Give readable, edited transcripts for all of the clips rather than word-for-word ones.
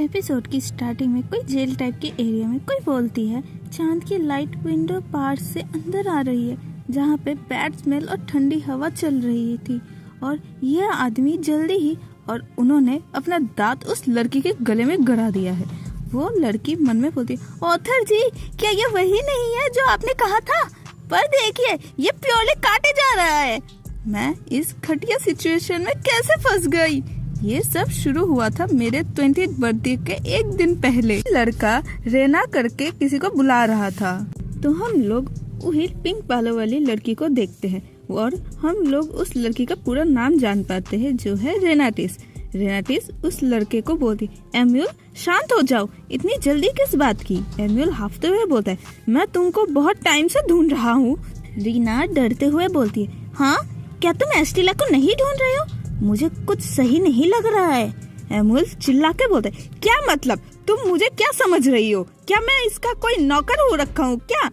Episode की starting में कोई जेल टाइप के एरिया में कोई बोलती है चांद की लाइट विंडो पार्ट से अंदर आ रही है जहाँ पे बैड स्मेल और ठंडी हवा चल रही थी और यह आदमी जल्दी ही और उन्होंने अपना दांत उस लड़की के गले में गड़ा दिया है। वो लड़की मन में बोलती है, ऑथर जी क्या ये वही नहीं है जो आपने कहा था? पर देखिए ये प्योरली काटे जा रहा है। मैं इस घटिया सिचुएशन में कैसे फंस गई? ये सब शुरू हुआ था मेरे 20th बर्थडे के एक दिन पहले। लड़का रेना करके किसी को बुला रहा था तो हम लोग वही पिंक बालों वाली लड़की को देखते हैं और हम लोग उस लड़की का पूरा नाम जान पाते हैं जो है रेनाटिस। रेनाटिस उस लड़के को बोलती, एम्यूल शांत हो जाओ, इतनी जल्दी किस बात की? एम्यूल हाफते हुए बोलता है, मैं तुमको बहुत टाइम से ढूंढ रहा हूँ। रीना डरते हुए बोलती है, हाँ क्या तुम एस्टेला को नहीं ढूंढ रहे हो? मुझे कुछ सही नहीं लग रहा है। एम्यूल चिल्ला के बोलता है, क्या मतलब? तुम मुझे क्या समझ रही हो? क्या मैं इसका कोई नौकर हो रखा हूँ क्या?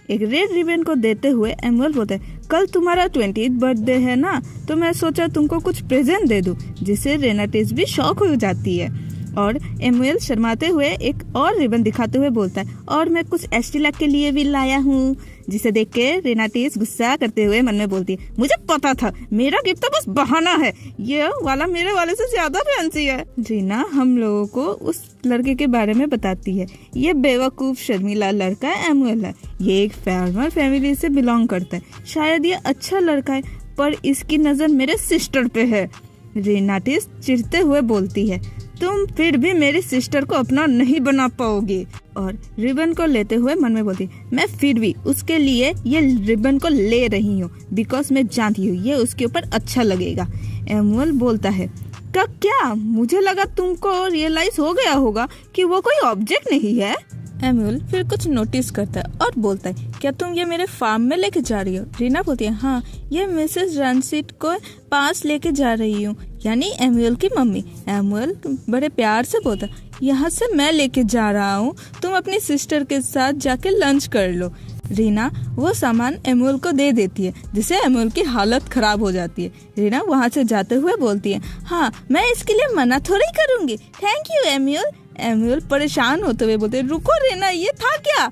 एक रेड रिबन को देते हुए एम्यूल बोलता है, कल तुम्हारा 20th बर्थडे है ना, तो मैं सोचा तुमको कुछ प्रेजेंट दे दूं, जिससे रेनाटिस भी शॉक हो जाती है। और एम्यूल शर्माते हुए एक और रिबन दिखाते हुए बोलता है, और मैं कुछ एस्टेला के लिए भी लाया हूँ। जिसे देख के रेनाटिस गुस्सा करते हुए मन में बोलती है, मुझे पता था, मेरा गिफ्ट तो बस बहाना है, ये वाला मेरे वाले से ज्यादा फैंसी है। रीना हम लोगों को उस लड़के के बारे में बताती है। ये बेवकूफ शर्मीला लड़का एम्यूल है। ये एक फार्मर फैमिली से बिलोंग करता है। शायद ये अच्छा लड़का है पर इसकी नजर मेरे सिस्टर पे है। रेनाटिस चिढ़ते हुए बोलती है, तुम फिर भी मेरी सिस्टर को अपना नहीं बना पाओगे। और रिबन को लेते हुए मन में बोलती, मैं फिर भी उसके लिए ये रिबन को ले रही हूँ बिकॉज मैं जानती हूँ ये उसके ऊपर अच्छा लगेगा। एम्यूल बोलता है, क्या? मुझे लगा तुमको रियलाइज हो गया होगा कि वो कोई ऑब्जेक्ट नहीं है। एम्यूल फिर कुछ नोटिस करता है और बोलता है, क्या तुम ये मेरे फार्म में लेके जा रही हो? रीना बोलती है, हाँ ये मिसेस रनसीट को पास लेके जा रही हूँ, यानी एम्यूल की मम्मी। एम्यूल बड़े प्यार से बोलता है, यहाँ से मैं लेके जा रहा हूँ, तुम अपनी सिस्टर के साथ जाके लंच कर लो। रीना वो सामान एम्यूल को दे देती है जिससे एम्यूल की हालत खराब हो जाती है। रीना वहाँ से जाते हुए बोलती है, हाँ मैं इसके लिए मना थोड़ी करूँगी, थैंक यू एम्यूल। एम्यूल परेशान होते हुए बोलते, रुको रीना ये था क्या?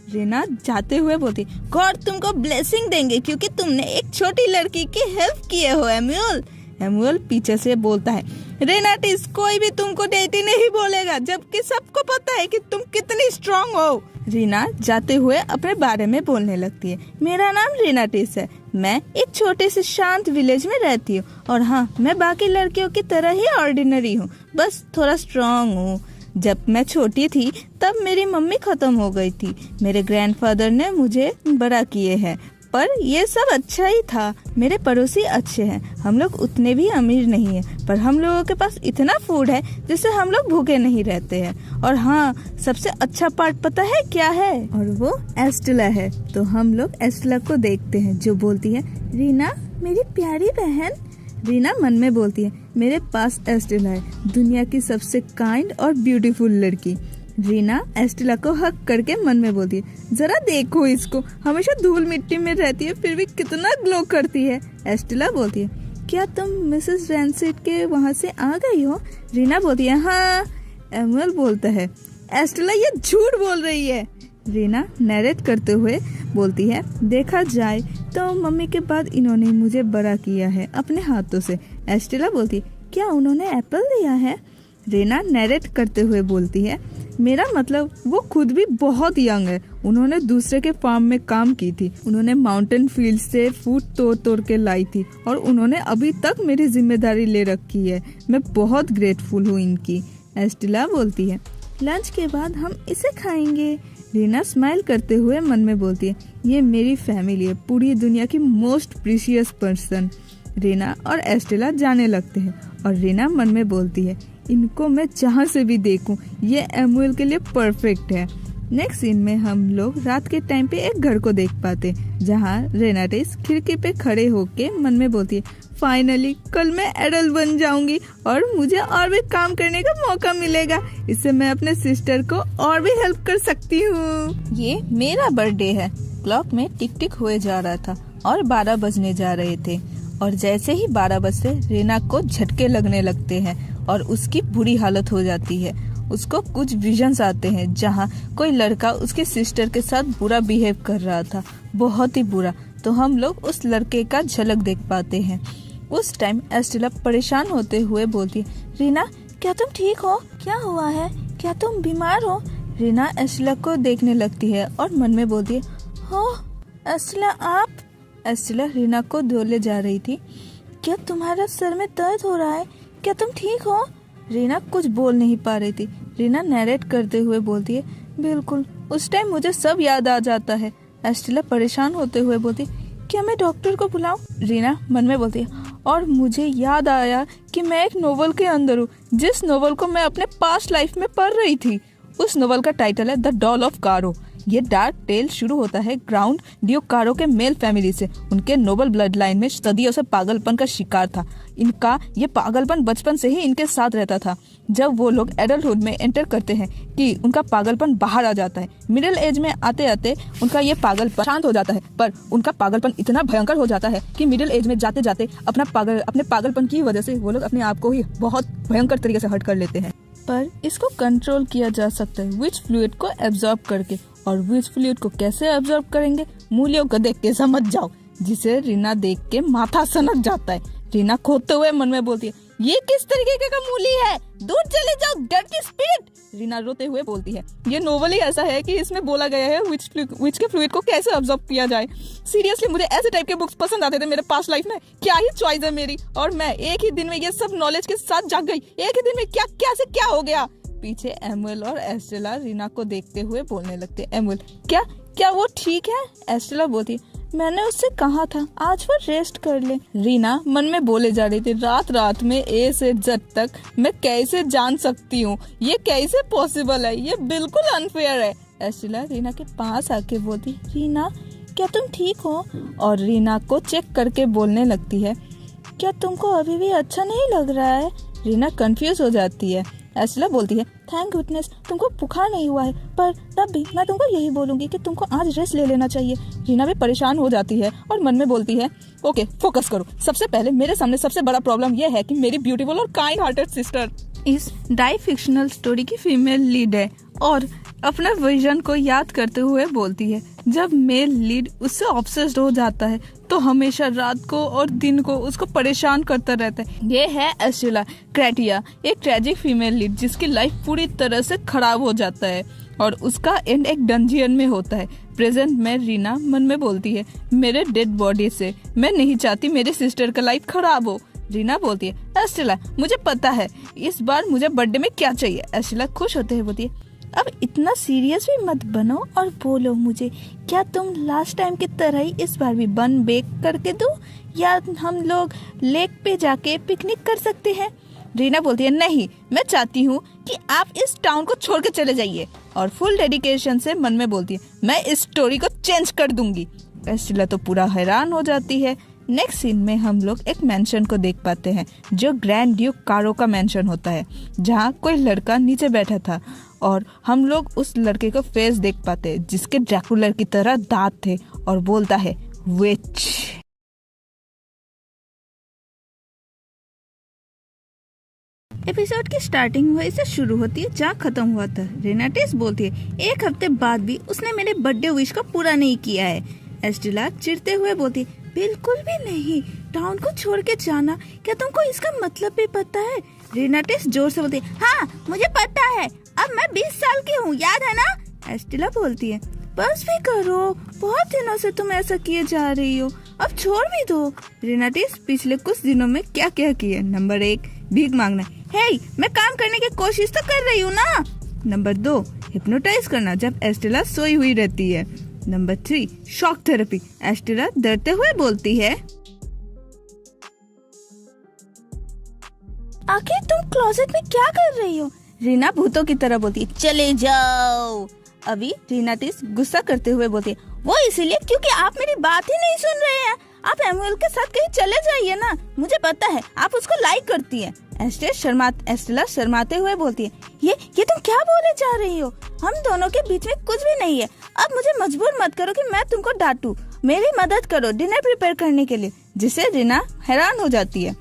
रीना जाते हुए बोलती, गॉड तुमको ब्लेसिंग देंगे क्योंकि तुमने एक छोटी लड़की की हेल्प किए हो एम्यूल। एम्यूल पीछे से बोलता है, रेनाटिस कोई भी तुमको डैडी नहीं बोलेगा जबकि सबको पता है कि तुम कितनी स्ट्रांग हो। रीना जाते हुए अपने बारे में बोलने लगती है, मेरा नाम रेनाटिस है, मैं एक छोटे से शांत विलेज में रहती हूँ और हाँ मैं बाकी लड़कियों की तरह ही ऑर्डिनरी हूँ, बस थोड़ा स्ट्रांग हूँ। जब मैं छोटी थी तब मेरी मम्मी खत्म हो गई थी। मेरे ग्रैंडफादर ने मुझे बड़ा किए हैं पर ये सब अच्छा ही था। मेरे पड़ोसी अच्छे हैं, हम लोग उतने भी अमीर नहीं हैं पर हम लोगों के पास इतना फूड है जिससे हम लोग भूखे नहीं रहते हैं। और हाँ सबसे अच्छा पार्ट पता है क्या है? और वो एस्टेला है। तो हम लोग एस्टेला को देखते हैं जो बोलती है, रीना मेरी प्यारी बहन। रीना मन में बोलती है, मेरे पास एस्टेला है, दुनिया की सबसे काइंड और ब्यूटीफुल लड़की। रीना एस्टेला को हक करके मन में बोलती है, जरा देखो इसको, हमेशा धूल मिट्टी में रहती है फिर भी कितना ग्लो करती है। एस्टेला बोलती है, क्या तुम मिसेस रैनसीट के वहाँ से आ गई हो? रीना बोलती है, हाँ। एम्यूल बोलता है, एस्टेला ये झूठ बोल रही है। रीना नैरेट करते हुए बोलती है, देखा जाए तो मम्मी के बाद इन्होंने मुझे बड़ा किया है अपने हाथों से। एस्टेला बोलती है, क्या उन्होंने एप्पल दिया है? रीना नैरेट करते हुए बोलती है, मेरा मतलब वो खुद भी बहुत यंग है, उन्होंने दूसरे के फार्म में काम की थी, उन्होंने माउंटेन फील्ड से फूड तोड़ तोड़ के लाई थी और उन्होंने अभी तक मेरी जिम्मेदारी ले रखी है, मैं बहुत ग्रेटफुल हूँ इनकी। एस्टेला बोलती है, लंच के बाद हम इसे खाएंगे। रीना स्माइल करते हुए मन में बोलती है, ये मेरी फैमिली है, पूरी दुनिया की मोस्ट प्रीशियस पर्सन। रीना और एस्टेला जाने लगते हैं और रीना मन में बोलती है, इनको मैं जहाँ से भी देखूं ये एम्यूल के लिए परफेक्ट है। नेक्स्ट सीन में हम लोग रात के टाइम पे एक घर को देख पाते जहाँ रेनाटिस खिड़की पे खड़े होके मन में बोलती है, फाइनली कल मैं एडल्ट बन जाऊंगी और मुझे और भी काम करने का मौका मिलेगा, इससे मैं अपने सिस्टर को और भी हेल्प कर सकती हूँ। ये मेरा बर्थडे है। क्लॉक में टिक टिक हुए जा रहा था और 12 बजने जा रहे थे और जैसे ही 12 बजते रीना को झटके लगने लगते हैं और उसकी बुरी हालत हो जाती है। उसको कुछ विजन्स आते हैं जहाँ कोई लड़का उसकी सिस्टर के साथ बुरा बिहेव कर रहा था, बहुत ही बुरा। तो हम लोग उस लड़के का झलक देख पाते हैं। उस टाइम एस्टेला परेशान होते हुए बोलती है, रीना क्या तुम ठीक हो? क्या हुआ है? क्या तुम बीमार हो? रीना एस्टेला को देखने लगती है और मन में बोलती है, हो एस्टेला आप? एस्टेला रीना को धोले जा रही थी। क्या तुम्हारा सर में दर्द हो रहा है? क्या तुम ठीक हो? रीना कुछ बोल नहीं पा रही थी। रीना नैरेट करते हुए बोलती है, बिल्कुल उस टाइम मुझे सब याद आ जाता है। एस्टेला परेशान होते हुए बोलती, क्या मैं डॉक्टर को बुलाऊं? रीना मन में बोलती है, और मुझे याद आया कि मैं एक नोवेल के अंदर हूँ, जिस नोवेल को मैं अपने पास्ट लाइफ में पढ़ रही थी। उस नोवेल का टाइटल है द डॉल ऑफ कारो। ये डार्क टेल शुरू होता है ग्राउंड ड्यूक कारो के मेल फैमिली से। उनके नोबल ब्लड लाइन में सदियों से पागलपन का शिकार था। इनका ये पागलपन बचपन से ही इनके साथ रहता था। जब वो लोग एडल्टहुड में एंटर करते हैं कि उनका पागलपन बाहर आ जाता है। मिडिल एज में आते आते उनका ये पागलपन शांत हो जाता है, पर उनका पागलपन इतना भयंकर हो जाता है कि मिडिल एज में जाते जाते अपने पागलपन की वजह से वो लोग अपने आप को ही बहुत भयंकर तरीके से हर्ट कर लेते हैं। पर इसको कंट्रोल किया जा सकता है विच फ्लूइड को एब्जॉर्ब करके। और विच फ्लूइड को कैसे एब्जॉर्ब करेंगे? मूलियों को देख के समझ जाओ, जिसे रीना देख के माथा सनक जाता है। रीना खोदते हुए मन में बोलती है, ये किस तरीके का मूली है? दूर चले जाओ डर्टी स्पिरिट। रीना रोते हुए बोलती है, ये नोवेल ही ऐसा है कि इसमें बोला गया है विच के फ्लूइड को कैसे ऑब्जर्व किया जाए। सीरियसली मुझे ऐसे टाइप के बुक्स पसंद आते थे मेरे पास्ट लाइफ में। क्या ही चॉइस है मेरी, और मैं एक ही दिन में ये सब नॉलेज के साथ जाग गई। एक ही दिन में क्या हो गया। पीछे एमुअल और एस्टेला रीना को देखते हुए बोलने लगते। एमुअल, क्या वो ठीक है? एस्टेला बोलती, मैंने उससे कहा था आज वो रेस्ट कर ले। रीना मन में बोले जा रही थी, रात में ए से जेड तक मैं कैसे जान सकती हूँ? ये कैसे पॉसिबल है? ये बिल्कुल अनफेयर है। एस्टेला रीना के पास आके बोलती, रीना क्या तुम ठीक हो? और रीना को चेक करके बोलने लगती है, क्या तुमको अभी भी अच्छा नहीं लग रहा है? रीना कंफ्यूज हो जाती है। एस्टेला बोलती है, थैंक गुडनेस तुमको बुखार नहीं हुआ है, पर तब भी मैं तुमको यही बोलूंगी कि तुमको आज रेस्ट ले लेना चाहिए। रीना भी परेशान हो जाती है और मन में बोलती है, ओके फोकस करो। सबसे पहले मेरे सामने सबसे बड़ा प्रॉब्लम यह है कि मेरी ब्यूटीफुल और काइंड हार्टेड सिस्टर इस डाई फिक्शनल स्टोरी की फीमेल लीड है और अपना विजन को याद करते हुए बोलती है, जब मेल लीड उससे ऑब्सेस्ड हो जाता है तो हमेशा रात को और दिन को उसको परेशान करता रहता है। ये है एस्टेला क्रेटिया, एक ट्रेजिक फीमेल लीड जिसकी लाइफ पूरी तरह से खराब हो जाता है और उसका एंड एक डंजियन में होता है। प्रेजेंट में रीना मन में बोलती है, मेरे डेड बॉडी से मैं नहीं चाहती मेरे सिस्टर का लाइफ खराब हो। रीना बोलती है, एस्टेला मुझे पता है इस बार मुझे बर्थडे में क्या चाहिए। एस्टेला खुश होते हुए बोलती है, अब इतना सीरियस भी मत बनो और बोलो मुझे, क्या तुम लास्ट टाइम की तरह ही इस बार भी बन बेक करके दो, या हम लोग लेक पे जाके पिकनिक कर सकते हैं? रीना बोलती है, नहीं, मैं चाहती हूँ कि आप इस टाउन को छोड़ के चले जाइए। और फुल डेडिकेशन से मन में बोलती है, मैं इस स्टोरी को चेंज कर दूंगी। एस्टेला तो पूरा हैरान हो जाती है। नेक्स्ट सीन में हम लोग एक मेंशन को देख पाते हैं जो ग्रैंड ड्यूक कारो का मेंशन होता है, जहाँ कोई लड़का नीचे बैठा था और हम लोग उस लड़के को फेस देख पाते हैं जिसके ड्रैकुलर की तरह दांत थे और बोलता है विच। एपिसोड की स्टार्टिंग वही से शुरू होती है जहाँ खत्म हुआ था। रेनाटिस बोलती है, एक हफ्ते बाद भी उसने मेरे बर्थडे विश को पूरा नहीं किया है। एस्टेला चिढ़ते हुए बोलती है, बिल्कुल भी नहीं, टाउन को छोड़ के जाना, क्या तुमको इसका मतलब भी पता है? रेनाटिस जोर से बोलती है, हाँ मुझे पता है, अब मैं 20 साल की हूँ, याद है ना? एस्टेला बोलती है, बस भी करो, बहुत दिनों से तुम ऐसा किए जा रही हो, अब छोड़ भी दो। रेनाटिस पिछले कुछ दिनों में क्या क्या किया? नंबर 1, भीख मांगना। हे, मैं काम करने की कोशिश तो कर रही हूँ ना। नंबर 2, हिप्नोटाइज करना जब एस्टेला सोई हुई रहती है। Number 3, shock therapy. एस्टेला डरते हुए बोलती है, आखिर तुम क्लोजेट में क्या कर रही हो? रीना भूतों की तरह बोलती है, चले जाओ। अभी रीनाटिस गुस्सा करते हुए बोलती है, वो इसीलिए क्योंकि आप मेरी बात ही नहीं सुन रहे हैं। आप एमुअल के साथ कहीं चले जाइए ना, मुझे पता है आप उसको लाइक करती हैं। एस्टेला शर्माते हुए बोलती है, ये तुम क्या बोले जा रही हो? हम दोनों के बीच में कुछ भी नहीं है। अब मुझे मजबूर मत करो कि मैं तुमको डांटूं। मेरी मदद करो डिनर प्रिपेयर करने के लिए। जिससे रीना हैरान हो जाती है।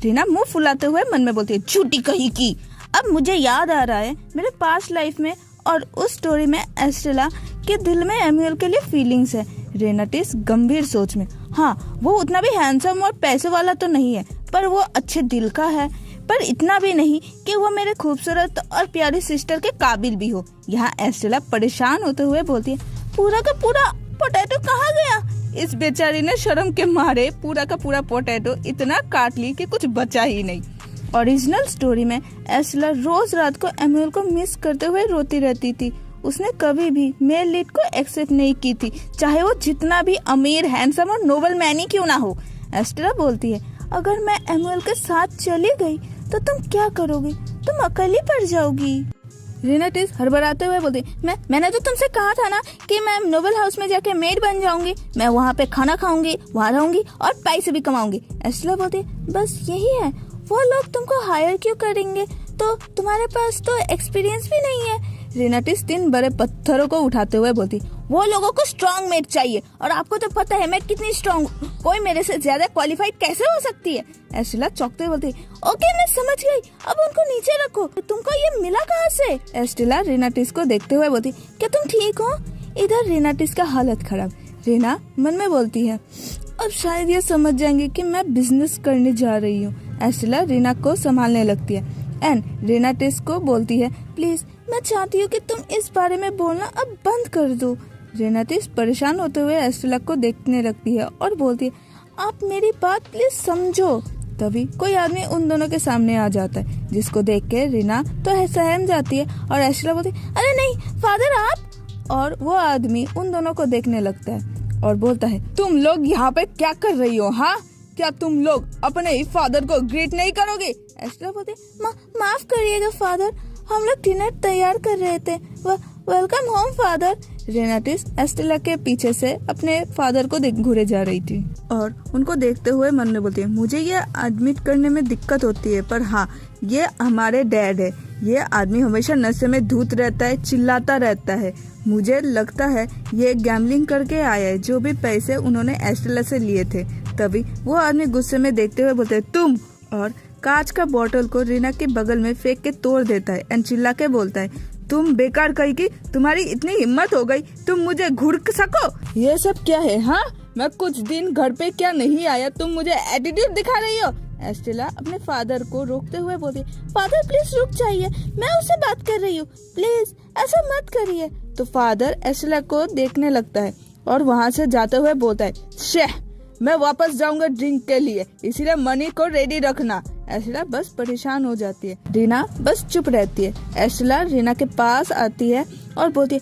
रीना मुंह फुलाते हुए मन में बोलती है, झूठी कहीं की, अब मुझे याद आ रहा है मेरे पास्ट लाइफ में और उस स्टोरी में एस्टेला के दिल में एम्यूल के लिए फीलिंग्स है। रेनाटिस गंभीर सोच में, हाँ वो उतना भी हैंडसम और पैसे वाला तो नहीं है, पर वो अच्छे दिल का है, पर इतना भी नहीं कि वो मेरे खूबसूरत और प्यारी सिस्टर के काबिल भी हो। यहाँ एस्टेला परेशान होते हुए बोलती है, पूरा का पूरा पोटैटो कहाँ गया? इस बेचारी ने शर्म के मारे पूरा का पूरा पोटैटो इतना काट ली कि कुछ बचा ही नहीं। ओरिजिनल स्टोरी में एस्टेला रोज रात को एम्यूल को मिस करते हुए रोती रहती थी। उसने कभी भी मेल लीड को एक्सेप्ट नहीं की थी, चाहे वो जितना भी अमीर, हैंडसम और नोबल मैन ही क्यों ना हो। एस्टेला बोलती है, अगर मैं एम्यूल के साथ चली गई तो तुम क्या करोगी? तुम अकेली पड़ जाओगी। रेनाटिस हड़बड़ाते हुए बोलती, मैंने तो तुमसे कहा था ना कि मैं नोबल हाउस में जाके मेड बन जाऊंगी, मैं वहाँ पे खाना खाऊंगी, वहाँ रहूंगी और पैसे भी कमाऊंगी। एस्टेला बोलती, बस यही है, वो लोग तुमको हायर क्यों करेंगे? तो तुम्हारे पास तो एक्सपीरियंस भी नहीं है। रेनाटिस 3 बड़े पत्थरों को उठाते हुए बोलती, वो लोगों को स्ट्रॉन्ग मेड चाहिए और आपको तो पता है मैं कितनी स्ट्रॉन्ग हूँ, कोई मेरे से ज्यादा क्वालिफाइड कैसे हो सकती है? एस्टेला चौंकते हुए बोलती, ओके मैं समझ गई, अब उनको नीचे रखो। तुमको ये मिला कहाँ से? एस्टेला रेनाटिस को देखते हुए बोलती, क्या तुम ठीक हो? इधर रेनाटिस का हालत खराब। रेना मन में बोलती है, अब शायद ये समझ जाएंगे कि मैं बिजनेस करने जा रही हूँ। एस्टेला रीना को संभालने लगती है एंड रेनाटिस को बोलती है, प्लीज मैं चाहती हूँ कि तुम इस बारे में बोलना अब बंद कर दो। रेनाटिस परेशान होते हुए एस्टेला को देखने लगती है और बोलती है, आप मेरी बात प्लीज समझो। तभी कोई आदमी उन दोनों के सामने आ जाता है, जिसको देख के रीना तो सहम जाती है और एस्टेला बोलती है, अरे नहीं फादर आप। और वो आदमी उन दोनों को देखने लगता है और बोलता है, तुम लोग यहाँ पे क्या कर रही हो? हाँ, क्या तुम लोग अपने ही फादर को ग्रीट नहीं करोगे? एस्टेला बोलती, माफ करिएगा फादर, हम लोग डिनर तैयार कर रहे थे। Welcome home father. रेनाटिस एस्टेला के पीछे से अपने फादर को घूरे जा रही थी और उनको देखते हुए मन में बोलती है, मुझे ये एडमिट करने में दिक्कत होती है, पर हाँ ये हमारे डैड है। ये आदमी हमेशा नशे में धूत रहता है, चिल्लाता रहता है। मुझे लगता है ये गैम्बलिंग करके आया है, जो भी पैसे उन्होंने एस्टेला से लिए थे। तभी वो आदमी गुस्से में देखते हुए बोलते है, तुम, और कांच का बोतल को रीना के बगल में फेंक के तोड़ देता है एंड चिल्ला के बोलता है, तुम बेकार कही कि तुम्हारी इतनी हिम्मत हो गई, तुम मुझे घूर सको? ये सब क्या है? हाँ, मैं कुछ दिन घर पे क्या नहीं आया, तुम मुझे एटीट्यूड दिखा रही हो? एस्टेला अपने फादर को रोकते हुए बोलती, फादर प्लीज रुक जाइए, मैं उससे बात कर रही हूँ, प्लीज ऐसा मत करिए। तो फादर एस्टेला को देखने लगता है और वहाँ से जाते हुए बोलता है, शेह मैं वापस जाऊंगा ड्रिंक के लिए, इसीलिए मनी को रेडी रखना। एस्टेला बस परेशान हो जाती है। रीना बस चुप रहती है। एस्टेला रीना के पास आती है और बोलती है,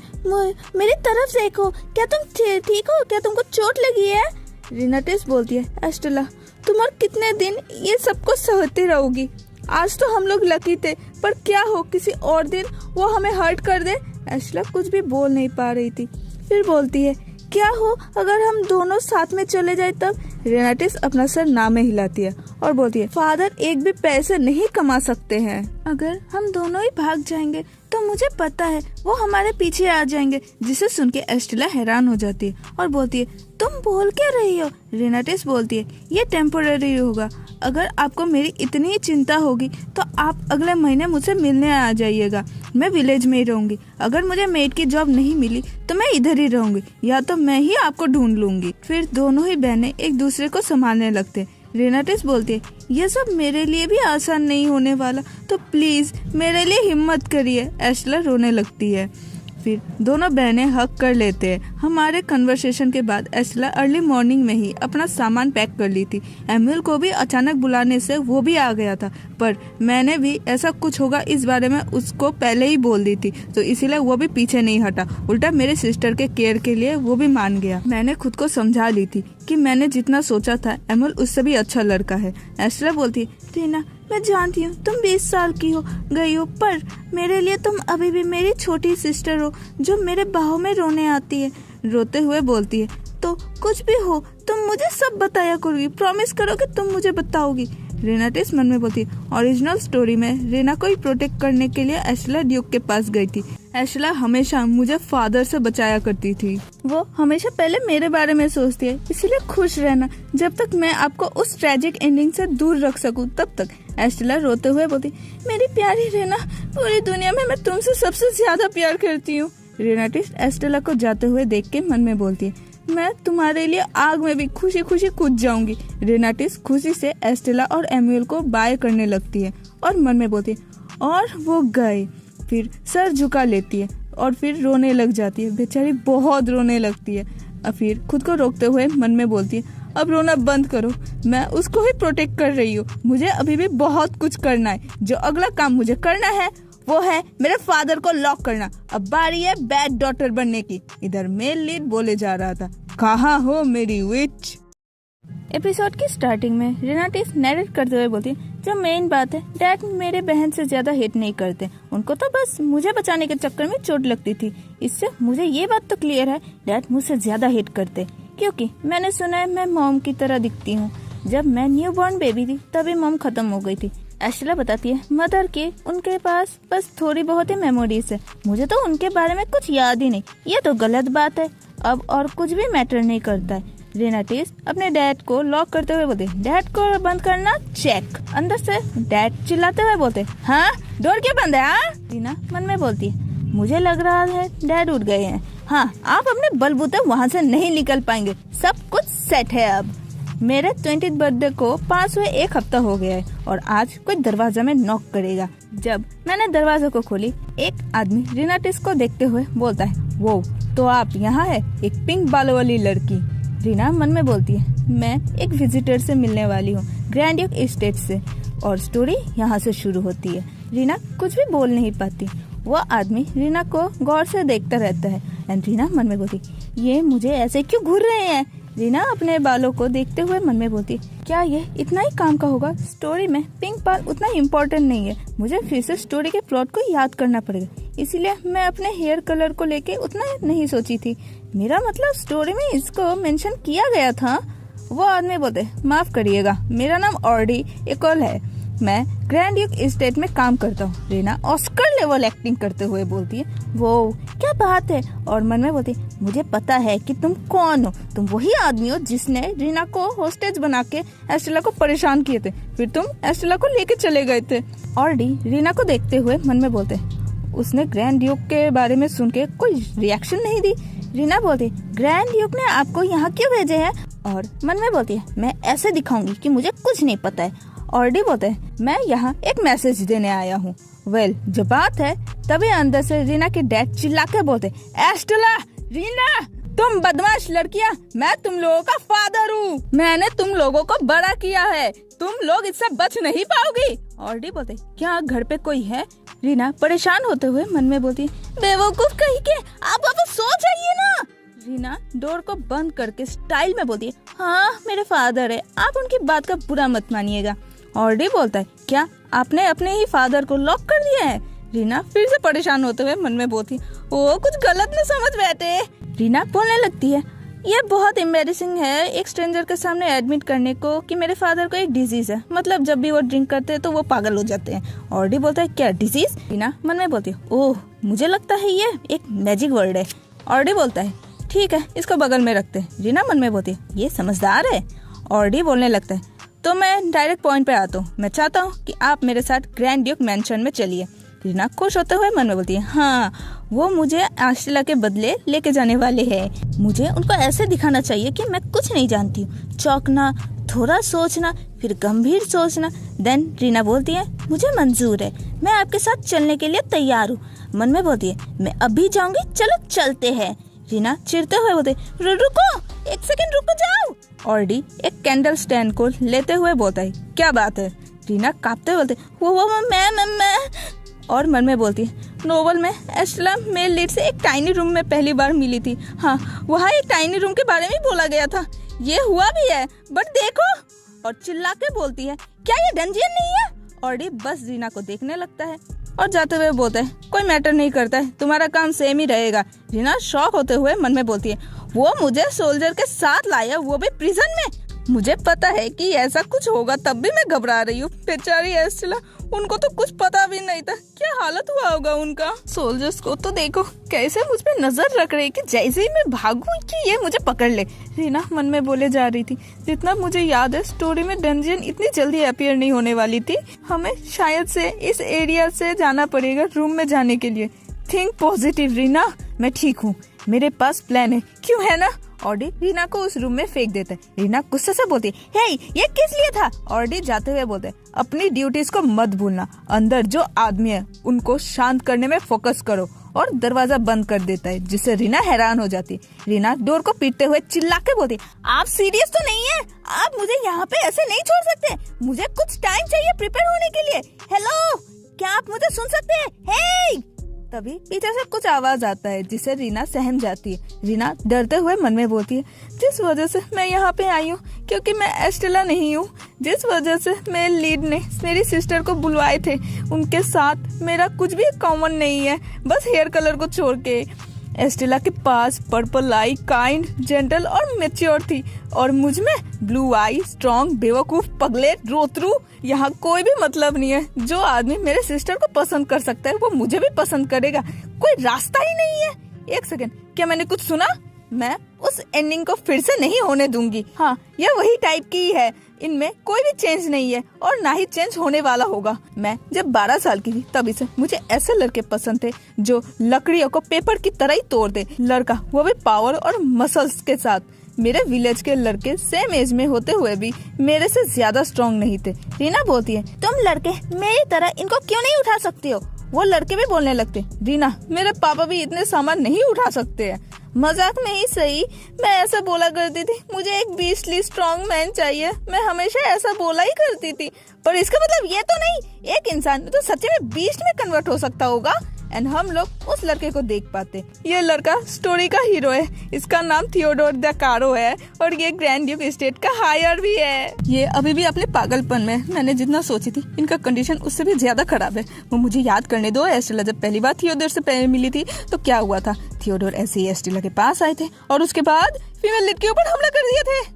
मेरी तरफ देखो, क्या तुम ठीक हो? क्या तुमको चोट लगी है? रेनाटिस बोलती है, एस्टेला तुम और कितने दिन ये सबको सहती रहोगी? आज तो हम लोग लकी थे, पर क्या हो किसी और दिन वो हमें हर्ट कर दे। एस्टेला कुछ भी बोल नहीं पा रही थी। फिर बोलती है, क्या हो अगर हम दोनों साथ में चले जाए तब? रेनाटिस अपना सर ना में हिलाती है और बोलती है, फादर एक भी पैसे नहीं कमा सकते हैं। अगर हम दोनों ही भाग जाएंगे तो मुझे पता है वो हमारे पीछे आ जाएंगे। जिसे सुन के एस्टेला हैरान हो जाती है और बोलती है, तुम बोल क्या रही हो? रेनाटिस बोलती है, ये टेम्पोररी होगा। अगर आपको मेरी इतनी ही चिंता होगी तो आप अगले महीने मुझसे मिलने आ जाइएगा। मैं विलेज में ही रहूंगी। अगर मुझे मेड की जॉब नहीं मिली तो मैं इधर ही रहूंगी, या तो मैं ही आपको ढूंढ लूंगी। फिर दोनों ही बहनें एक दूसरे को संभालने लगते हैं। रेनाटिस बोलती है, ये सब मेरे लिए भी आसान नहीं होने वाला, तो प्लीज मेरे लिए हिम्मत करिए। एस्टेला रोने लगती है। फिर दोनों बहनें हक कर लेते हैं। हमारे कन्वर्सेशन के बाद एस्टेला अर्ली मॉर्निंग में ही अपना सामान पैक कर ली थी। एम्यूल को भी अचानक बुलाने से वो भी आ गया था, पर मैंने भी ऐसा कुछ होगा इस बारे में उसको पहले ही बोल दी थी, तो इसीलिए वो भी पीछे नहीं हटा। उल्टा मेरे सिस्टर के केयर के लिए वो भी मान गया। मैंने खुद को समझा ली थी कि मैंने जितना सोचा था एम्यूल उससे भी अच्छा लड़का है। एस्टेला बोलती है, रीना मैं जानती हूँ तुम 20 साल की हो गई हो, पर मेरे लिए तुम अभी भी मेरी छोटी सिस्टर हो जो मेरे बाहों में रोने आती है। रोते हुए बोलती है, तो कुछ भी हो तुम मुझे सब बताया करोगी, प्रॉमिस करो कि तुम मुझे बताओगी। रेनाटिस मन में बोलती है ओरिजिनल स्टोरी में रीना को ही प्रोटेक्ट करने के लिए एस्टेला ड्यूक के पास गई थी। एस्टेला हमेशा मुझे फादर से बचाया करती थी। वो हमेशा पहले मेरे बारे में सोचती है, इसीलिए खुश रहना। जब तक मैं आपको उस ट्रेजिक एंडिंग से दूर रख सकूं तब तक। एस्टेला रोते हुए बोलती, मेरी प्यारी रीना, पूरी दुनिया में मैं तुमसे सबसे ज्यादा प्यार करती हूँ। रेनाटिस एस्टेला को जाते हुए देख के मन में बोलती है, मैं तुम्हारे लिए आग में भी खुशी खुशी कूद जाऊंगी। रेनाटिस खुशी से एस्टेला और एमुअल को बाय करने लगती है और मन में बोलती है और वो गए। फिर सर झुका लेती है और फिर रोने लग जाती है। बेचारी बहुत रोने लगती है। और फिर खुद को रोकते हुए मन में बोलती है, अब रोना बंद करो, मैं उसको ही प्रोटेक्ट कर रही हूँ। मुझे अभी भी बहुत कुछ करना है। जो अगला काम मुझे करना है वो है मेरे फादर को लॉक करना। अब बारी है बैड डॉटर बनने की। इधर मेल लीड बोले जा रहा था, कहाँ हो मेरी विच। एपिसोड की स्टार्टिंग में रेनाटिस नैरेट करते हुए बोलती है, जो मेन बात है, डैड मेरे बहन से ज्यादा हिट नहीं करते। उनको तो बस मुझे बचाने के चक्कर में चोट लगती थी। इससे मुझे ये बात तो क्लियर है, डैड मुझसे ज्यादा हिट करते, क्योंकि मैंने सुना है मैं मॉम की तरह दिखती हूँ। जब मैं न्यू बॉर्न बेबी थी तभी मॉम खत्म हो गई थी। एस्टेला बताती है, मदर के उनके पास बस थोड़ी बहुत ही मेमोरीज है। मुझे तो उनके बारे में कुछ याद ही नहीं। ये तो गलत बात है। अब और कुछ भी मैटर नहीं करता है। रेनाटिस अपने डैड को लॉक करते हुए बोलते, डैड को बंद करना चेक। अंदर से डैड चिल्लाते हुए बोलते, हाँ डोर क्यों बंद है? हाँ रीना मन में बोलती है, मुझे लग रहा है डैड उठ गए हैं। हाँ आप अपने बलबूते वहाँ से नहीं निकल पाएंगे। सब कुछ सेट है। अब मेरे 20th बर्थडे को पास हुए 1 हफ्ता हो गया है और आज कोई दरवाजा में नॉक करेगा। जब मैंने दरवाजा को खोली, एक आदमी रेनाटिस को देखते हुए बोलता है, वो तो आप यहाँ है, एक पिंक बालों वाली लड़की। रीना मन में बोलती है, मैं एक विजिटर से मिलने वाली हूँ, ग्रैंड ड्यूक एस्टेट से, और स्टोरी यहाँ से शुरू होती है। रीना कुछ भी बोल नहीं पाती। वो आदमी रीना को गौर से देखता रहता है एंड रीना मन में बोलती, ये मुझे ऐसे क्यों घूर रहे हैं? रीना अपने बालों को देखते हुए मन में बोलती, क्या ये इतना ही काम का होगा? स्टोरी में पिंक बाल उतना इम्पोर्टेंट नहीं है। मुझे फिर से स्टोरी के प्लॉट को याद करना पड़ेगा, इसीलिए मैं अपने हेयर कलर को लेके उतना नहीं सोची थी। मेरा मतलब स्टोरी में इसको मेंशन किया गया था। वो आदमी बोलते, माफ करिएगा, मेरा नाम ऑर्डी एकोल है, मैं ग्रैंड ड्यूक एस्टेट में काम करता हूँ। रीना ऑस्कर लेवल एक्टिंग करते हुए बोलती है, वो क्या बात है? और मन में बोलती, मुझे पता है कि तुम कौन हो। तुम वही आदमी हो जिसने रीना को होस्टेज बना के एस्टेला को परेशान किए थे, फिर तुम एस्टेला को लेके चले गए थे। ऑर्डी रीना को देखते हुए मन में बोलते, उसने ग्रैंड ड्यूक के बारे में सुन के कोई रिएक्शन नहीं दी। रीना बोलती, ग्रैंड ड्यूक ने आपको यहाँ क्यों भेजे है? और मन में बोलती है, मैं ऐसे दिखाऊंगी कि मुझे कुछ नहीं पता है। ऑर्डी बोलते हैं, मैं यहाँ एक मैसेज देने आया हूँ। वेल जो बात है, तभी अंदर से रीना के डैड चिल्ला के बोलते, एस्टेला, रीना, तुम बदमाश लड़कियाँ, मैं तुम लोगों का फादर हूँ। मैंने तुम लोगों को बड़ा किया है, तुम लोग इससे बच नहीं पाओगी। ऑर्डी बोलते, क्या घर पे कोई है? रीना परेशान होते हुए मन में बोलती, बेवकूफ कहीं के, आप वापस सो जाइए ना। रीना डोर को बंद करके स्टाइल में बोलती है, हाँ मेरे फादर है, आप उनकी बात का बुरा मत मानिएगा। ऑर्डी बोलता है, क्या आपने अपने ही फादर को लॉक कर दिया है? रीना फिर से परेशान होते हुए मन में बोलती, वो कुछ गलत न समझ बैठे। रीना बोलने लगती है, ये बहुत एम्बैरेसिंग है एक स्ट्रेंजर के सामने एडमिट करने को कि मेरे फादर को एक डिजीज है, मतलब जब भी वो ड्रिंक करते हैं तो वो पागल हो जाते हैं। ऑर्डी बोलता है, क्या डिजीज? रीना मन में बोलती है, ओह मुझे लगता है ये एक मैजिक वर्ड है। ऑर्डी बोलता है, ठीक है इसको बगल में रखते हैं। रीना मन में बोलती है, ये समझदार है। ऑर्डी बोलने लगता है, तो मैं डायरेक्ट पॉइंट पे आता हूँ, मैं चाहता हूँ कि आप मेरे साथ ग्रैंड ड्यूक मैंशन में चलिए। रीना खुश होते हुए मन में बोलती है, हाँ वो मुझे एस्टेला के बदले लेके जाने वाले हैं। मुझे उनको ऐसे दिखाना चाहिए कि मैं कुछ नहीं जानती हूँ, चौंकना, थोड़ा सोचना, फिर गंभीर सोचना। देन रीना बोलती है, मुझे मंजूर है, मैं आपके साथ चलने के लिए तैयार हूँ। मन में बोलती है, मैं अभी जाऊंगी, चलो चलते हैं। रीना चिढ़ते हुए बोलते, रुको, एक सेकंड रुको जाओ। ऑर्डी एक कैंडल स्टैंड को लेते हुए बोलता है, क्या बात है? रीना कांपते हुए बोलते, वो मैं और मन में बोलती है, नोवेल में एस्टेला मेल लीड से एक टाइनी रूम में पहली बार मिली थी। हाँ वहाँ एक टाइनी रूम के बारे में बोला गया था, ये हुआ भी है, बट देखो। और चिल्ला के बोलती है, क्या ये डंजियन नहीं है? ऑर्डी बस रीना को देखने लगता है और जाते हुए बोलता है, कोई मैटर नहीं करता है, तुम्हारा काम सेम ही रहेगा। रीना शॉक होते हुए मन में बोलती है, वो मुझे सोल्जर के साथ लाया, वो भी प्रिजन में। मुझे पता है कि ऐसा कुछ होगा, तब भी मैं घबरा रही हूँ। बेचारी एस्टेला, उनको तो कुछ पता भी नहीं था, क्या हालत हुआ होगा उनका। सोल्जर्स को तो देखो कैसे मुझ पे नजर रख रहे कि जैसे ही मैं भागूं कि ये मुझे पकड़ ले। रीना मन में बोले जा रही थी, जितना मुझे याद है स्टोरी में डंजियन इतनी जल्दी अपीयर नहीं होने वाली थी, हमें शायद से इस एरिया से जाना पड़ेगा रूम में जाने के लिए। थिंक पॉजिटिव रीना, मैं ठीक हूँ, मेरे पास प्लान है, क्यों है ना। ऑडी रीना को उस रूम में फेंक देता है। रीना गुस्से से बोलती है, हे ये किस लिए था। ऑडी जाते हुए बोलते हैं, अपनी ड्यूटीज को मत भूलना, अंदर जो आदमी है उनको शांत करने में फोकस करो। और दरवाजा बंद कर देता है, जिससे रीना हैरान हो जाती है। रीना डोर को पीटते हुए चिल्ला के बोलती, आप सीरियस तो नहीं है, आप मुझे यहाँ पे ऐसे नहीं छोड़ सकते, मुझे कुछ टाइम चाहिए प्रिपेयर होने के लिए। हेलो, क्या आप मुझे सुन सकते हैं? हे! तभी पीछे से कुछ आवाज आता है, जिसे रीना सहम जाती है। रीना डरते हुए मन में बोलती है, जिस वजह से मैं यहाँ पे आई हूँ, क्योंकि मैं एस्टेला नहीं हूँ, जिस वजह से मेरे लीड ने मेरी सिस्टर को बुलवाए थे, उनके साथ मेरा कुछ भी कॉमन नहीं है, बस हेयर कलर को छोड़ के। एस्टेला के पास पर्पल आई, काइंड, जेंटल और मैच्योर थी, और मुझ में ब्लू आई, स्ट्रॉन्ग, बेवकूफ, पगले, रोतरू, यहाँ कोई भी मतलब नहीं है। जो आदमी मेरे सिस्टर को पसंद कर सकता है वो मुझे भी पसंद करेगा, कोई रास्ता ही नहीं है। एक सेकंड, क्या मैंने कुछ सुना? मैं उस एंडिंग को फिर से नहीं होने दूंगी। हाँ, यह वही टाइप की है, इनमें कोई भी चेंज नहीं है और ना ही चेंज होने वाला होगा। मैं जब 12 साल की थी तभी से मुझे ऐसे लड़के पसंद थे जो लकड़ियों को पेपर की तरह ही तोड़ दे। लड़का वो भी पावर और मसल्स के साथ। मेरे विलेज के लड़के सेम एज में होते हुए भी मेरे से ज्यादा स्ट्रॉन्ग नहीं थे। रीना बोलती है, तुम लड़के मेरी तरह इनको क्यों नहीं उठा सकते हो? वो लड़के भी बोलने लगते, रीना मेरे पापा भी इतने सामान नहीं उठा सकते हैं। मजाक में ही सही, मैं ऐसा बोला करती थी, मुझे एक बीस्टली स्ट्रॉन्ग मैन चाहिए, मैं हमेशा ऐसा बोला ही करती थी। पर इसका मतलब ये तो नहीं एक इंसान तो सच्चे में बीस्ट में कन्वर्ट हो सकता होगा। एंड हम लोग उस लड़के को देख पाते। ये लड़का स्टोरी का हीरो है, इसका नाम थियोडोर द कारो है और ये ग्रैंड ड्यूक स्टेट का हायर भी है। ये अभी भी अपने पागलपन में, मैंने जितना सोची थी इनका कंडीशन उससे भी ज्यादा खराब है। वो मुझे याद करने दो, एस्टेला जब पहली बार थियोडोर से पहले मिली थी तो क्या हुआ था। थियोडोर ऐसे ही एस्टेला के पास आए थे और उसके बाद फीमेल लीड के ऊपर हमला कर दिए थे।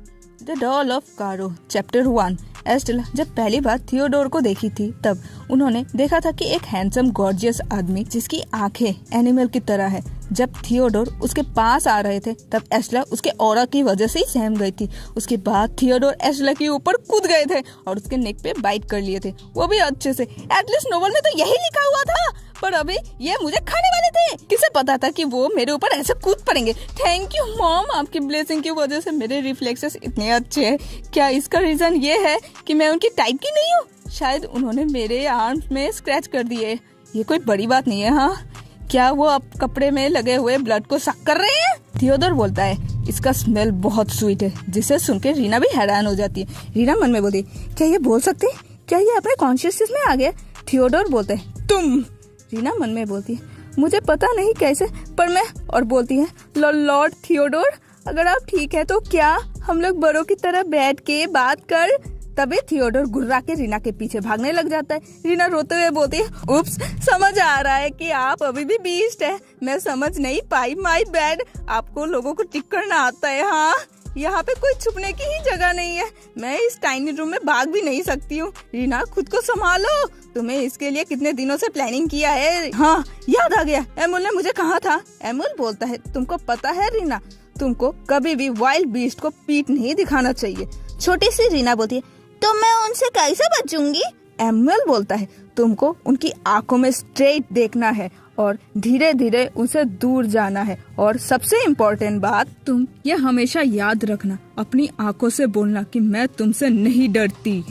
द डॉल ऑफ कारो चैप्टर 1। एस्टेला जब पहली बार थियोडोर को देखी थी तब उन्होंने देखा था कि एक हैंडसम गॉर्जियस आदमी जिसकी आंखें एनिमल की तरह है। जब थियोडोर उसके पास आ रहे थे तब एस्टेला उसके ऑरा की वजह से ही सहम गई थी। उसके बाद थियोडोर एस्टेला के ऊपर कूद गए थे और उसके नेक पे बाइट कर लिए थे, वो भी अच्छे से। एटलीस्ट नोवेल में तो यही लिखा हुआ था, पर अभी ये मुझे खाने वाले थे। किसे पता था कि वो मेरे ऊपर ऐसे कूद पड़ेंगे। थैंक यू मॉम, आपकी ब्लेसिंग की वजह से मेरे रिफ्लेक्सेस इतने अच्छे हैं। क्या इसका रीजन ये है कि मैं उनकी टाइप की नहीं हूँ? शायद उन्होंने मेरे आर्म्स में स्क्रैच कर दिए, ये कोई बड़ी बात नहीं है। हाँ, क्या वो अब कपड़े में लगे हुए ब्लड को सक कर रहे हैं? थियोडोर बोलता है, इसका स्मेल बहुत स्वीट है, जिसे सुन के रीना भी हैरान हो जाती है। रीना मन में बोलती, क्या ये बोल सकते हैं? क्या ये अपने कॉन्शियसनेस में आ गया? थियोडोर बोलता है, तुम। रीना मन में बोलती है, मुझे पता नहीं कैसे, पर मैं। और बोलती है, लॉर्ड थियोडोर, अगर आप ठीक है तो क्या हम लोग बड़ों की तरह बैठ के बात कर। तभी थियोडोर गुर्रा के रीना के पीछे भागने लग जाता है। रीना रोते हुए बोलती है, उप्स, समझ आ रहा है कि आप अभी भी बीस्ट है, मैं समझ नहीं पाई, माय बैड। आपको लोगों को टिक करना आता है। हाँ, यहाँ पे कोई छुपने की ही जगह नहीं है, मैं इस टाइनी रूम में भाग भी नहीं सकती हूँ। रीना खुद को संभालो, तुम्हें इसके लिए कितने दिनों से प्लानिंग किया है। हाँ, याद आ गया, एमुल ने मुझे कहा था। एमुल बोलता है, तुमको पता है रीना, तुमको कभी भी वाइल्ड बीस्ट को पीठ नहीं दिखाना चाहिए। छोटी सी रीना बोलती है, तो मैं उनसे कैसे बचूंगी? एमुल बोलता है, तुमको उनकी आंखों में स्ट्रेट देखना है और धीरे धीरे उनसे दूर जाना है। और सबसे इम्पोर्टेंट बात, तुम ये हमेशा याद रखना, अपनी आंखों से बोलना कि मैं तुमसे नहीं डरती।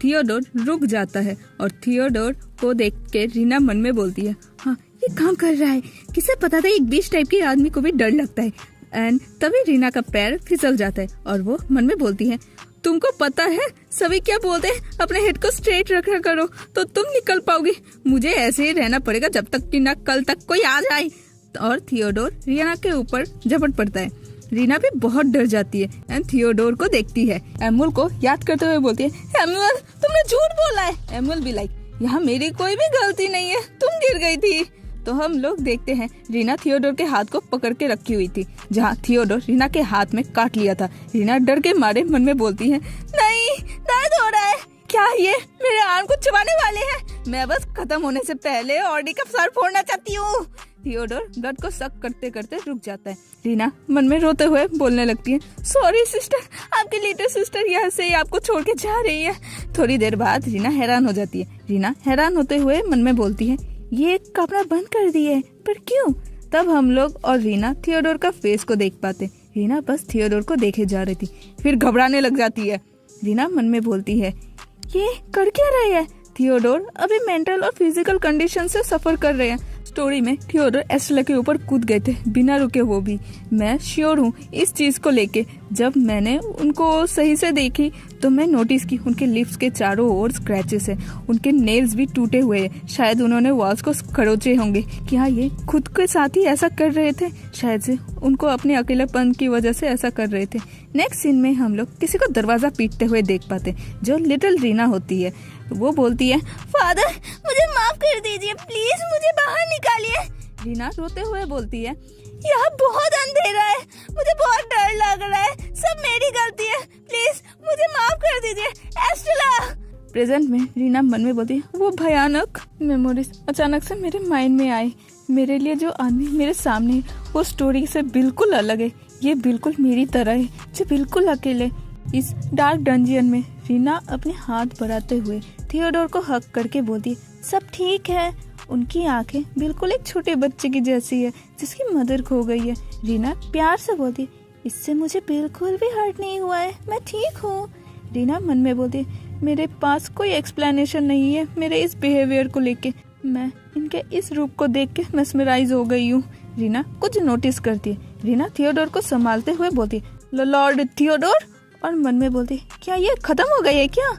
थियोडोर रुक जाता है और थियोडोर को देख के रीना मन में बोलती है, हाँ ये काम कर रहा है, किसे पता था एक बीच टाइप के आदमी को भी डर लगता है। एंड तभी रीना का पैर फिसल जाता है और वो मन में बोलती है, तुमको पता है सभी क्या बोलते हैं, अपने हेड को स्ट्रेट रखा करो तो तुम निकल पाओगी। मुझे ऐसे ही रहना पड़ेगा जब तक कि ना कल तक कोई आ जाए। और थियोडोर रीना के ऊपर झपट पड़ता है। रीना भी बहुत डर जाती है एंड थियोडोर को देखती है। एमुल को याद करते हुए बोलती है, एमुल तुमने झूठ बोला है। एमुल भी लाइक, यहाँ मेरी कोई भी गलती नहीं है, तुम गिर गई थी। तो हम लोग देखते हैं रीना थियोडोर के हाथ को पकड़ के रखी हुई थी, जहाँ थियोडोर रीना के हाथ में काट लिया था। रीना डर के मारे मन में बोलती है, नहीं दर्द हो रहा है, क्या ये मेरे आर्म को चबाने वाले हैं? मैं बस खत्म होने से पहले ऑडी का सर फोड़ना चाहती हूँ। थियोडोर ब्लड को सक करते करते रुक जाता है। रीना मन में रोते हुए बोलने लगती है, सॉरी सिस्टर, आपकी लिटिल सिस्टर यहाँ से ही आपको छोड़ के जा रही है। थोड़ी देर बाद रीना हैरान हो जाती है। रीना हैरान होते हुए मन में बोलती है, ये कपड़ा बंद कर दिए, पर क्यों? तब हम लोग और रीना थियोडोर का फेस को देख पाते। रीना बस थियोडोर को देखे जा रही थी, फिर घबराने लग जाती है। रीना मन में बोलती है, ये कर क्या रहे हैं? थियोडोर अभी मेंटल और फिजिकल कंडीशन से सफर कर रहे हैं। स्टोरी में थियोडोर एस्टेला के ऊपर कूद गए थे बिना रुके, वो भी। मैं श्योर हूँ इस चीज को लेके। जब मैंने उनको सही से देखी तो मैं नोटिस की उनके लिप्स के चारों ओर स्क्रैचेस है, उनके नेल्स भी टूटे हुए हैं। शायद उन्होंने वॉल्स को खरोचे होंगे। क्या ये खुद के साथ ही ऐसा कर रहे थे? शायद से उनको अपने अकेलेपन की वजह से ऐसा कर रहे थे। नेक्स्ट सीन में हम लोग किसी को दरवाजा पीटते हुए देख पाते, जो लिटिल रीना होती है। वो बोलती है, फादर मुझे माफ कर दीजिए, प्लीज मुझे बाहर निकालिए। रीना रोते हुए बोलती है, यहाँ बहुत अंधेरा है, मुझे बहुत डर लग रहा है, सब मेरी गलती है, प्लीज मुझे माफ कर दीजिए एस्टेला। प्रेजेंट में रीना मन में बोलती है, वो भयानक मेमोरीज अचानक से मेरे माइंड में आए। मेरे लिए जो आदमी मेरे सामने है वो स्टोरी से बिल्कुल अलग है। ये बिल्कुल मेरी तरह है, जो बिल्कुल अकेले। इस डार्क डंजियन में रीना अपने हाथ बढ़ाते हुए थियोडोर को हक करके बोलती, सब ठीक है। उनकी आंखें बिल्कुल एक छोटे बच्चे की जैसी है जिसकी मदर खो गई है। रीना प्यार से बोलती, इससे मुझे बिल्कुल भी हर्ट नहीं हुआ है, मैं ठीक हूँ। रीना मन में बोलती, मेरे पास कोई एक्सप्लेनेशन नहीं है मेरे इस बिहेवियर को लेके। मैं इनके इस रूप को देख के मेस्मराइज हो गई हूँ। रीना कुछ नोटिस करती है। रीना थियोडोर को संभालते हुए बोलती, लॉर्ड थियोडोर, और मन में बोलती, क्या ये खत्म हो गई है क्या?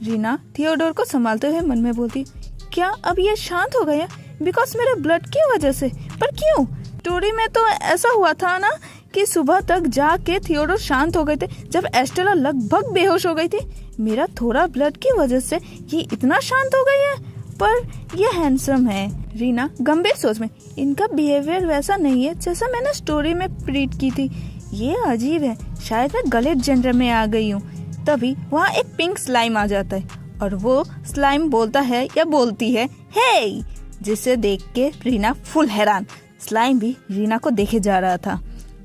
रीना थियोडोर को संभालते हुए मन में बोलती, क्या अब ये शांत हो गया बिकॉज मेरे ब्लड की वजह से? पर क्यों? स्टोरी में तो ऐसा हुआ था ना कि सुबह तक जाके थियोडोर शांत हो गए थे जब एस्टेला लगभग बेहोश हो गई थी। मेरा थोड़ा ब्लड की वजह से ये इतना शांत हो गई है, पर ये हैंडसम है। रीना गंभीर सोच में, इनका बिहेवियर वैसा नहीं है जैसा मैंने स्टोरी में प्रीट की थी। ये अजीब है, शायद मैं गलत जेंडर में आ गई हूँ। तभी वहाँ एक पिंक स्लाइम आ जाता है और वो स्लाइम बोलता है या बोलती है, हे, जिसे देख के रीना फुल हैरान। स्लाइम भी रीना को देखे जा रहा था।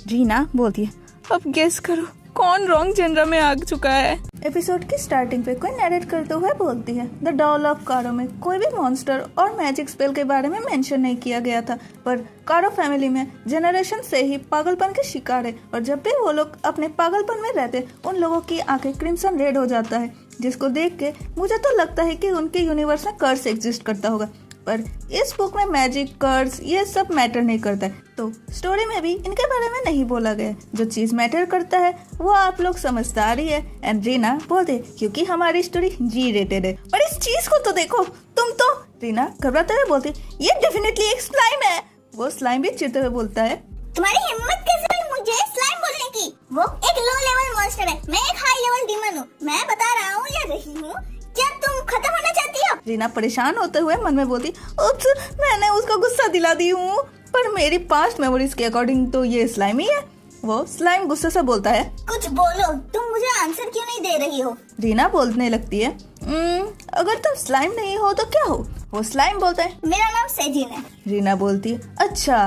रीना बोलती है, अब गेस करो कौन रॉन्ग जेंडर में आ चुका है। एपिसोड की स्टार्टिंग पे कोई नरेट करते हुए बोलती है, द डॉल ऑफ कारो में कोई भी मॉन्स्टर और मैजिक स्पेल के बारे में मेंशन नहीं किया गया था, पर कारो फैमिली में जनरेशन से ही पागलपन के शिकार है और जब भी वो लोग अपने पागलपन में रहते उन लोगों की आंखें क्रिम्सन रेड हो जाता है, जिसको देख के मुझे तो लगता है कि उनके यूनिवर्स में कर्स एग्जिस्ट करता होगा। पर इस बुक में मैजिक, कर्स ये सब मैटर नहीं करता है, तो स्टोरी में भी इनके बारे में नहीं बोला गया। जो चीज मैटर करता है वो आप लोग समझदार ही है। एंड रीना बोलते, क्योंकि हमारी स्टोरी जी रेटेड है। और इस चीज को तो देखो, तुम तो। रीना घबराते हुए बोलती, ये डेफिनेटली एक स्लाइम है। वो स्लाइम भी चिढ़ते हुए बोलता है, तुम्हारी हिम्मत कैसे हुई मुझे स्लाइम बोलने की? वो एक लो लेवल मॉन्स्टर है, मैं एक हाई लेवल डीमन हूँ। मैं बता रहा हूँ या रही हूँ, क्या तुम खत्म होना चाहती हो? रीना परेशान होते हुए मन में बोलती, उप्स, मैंने उसको गुस्सा दिला दी हूँ, पर मेरी पास्ट मेमोरीज के अकॉर्डिंग तो ये स्लाइम ही है। वो स्लाइम गुस्से से बोलता है, कुछ बोलो, तुम मुझे आंसर क्यों नहीं दे रही हो? रीना बोलने लगती है, अगर तुम स्लाइम नहीं हो तो क्या हो? वो स्लाइम बोलता है, मेरा नाम सेजिन है। रीना बोलती है, अच्छा,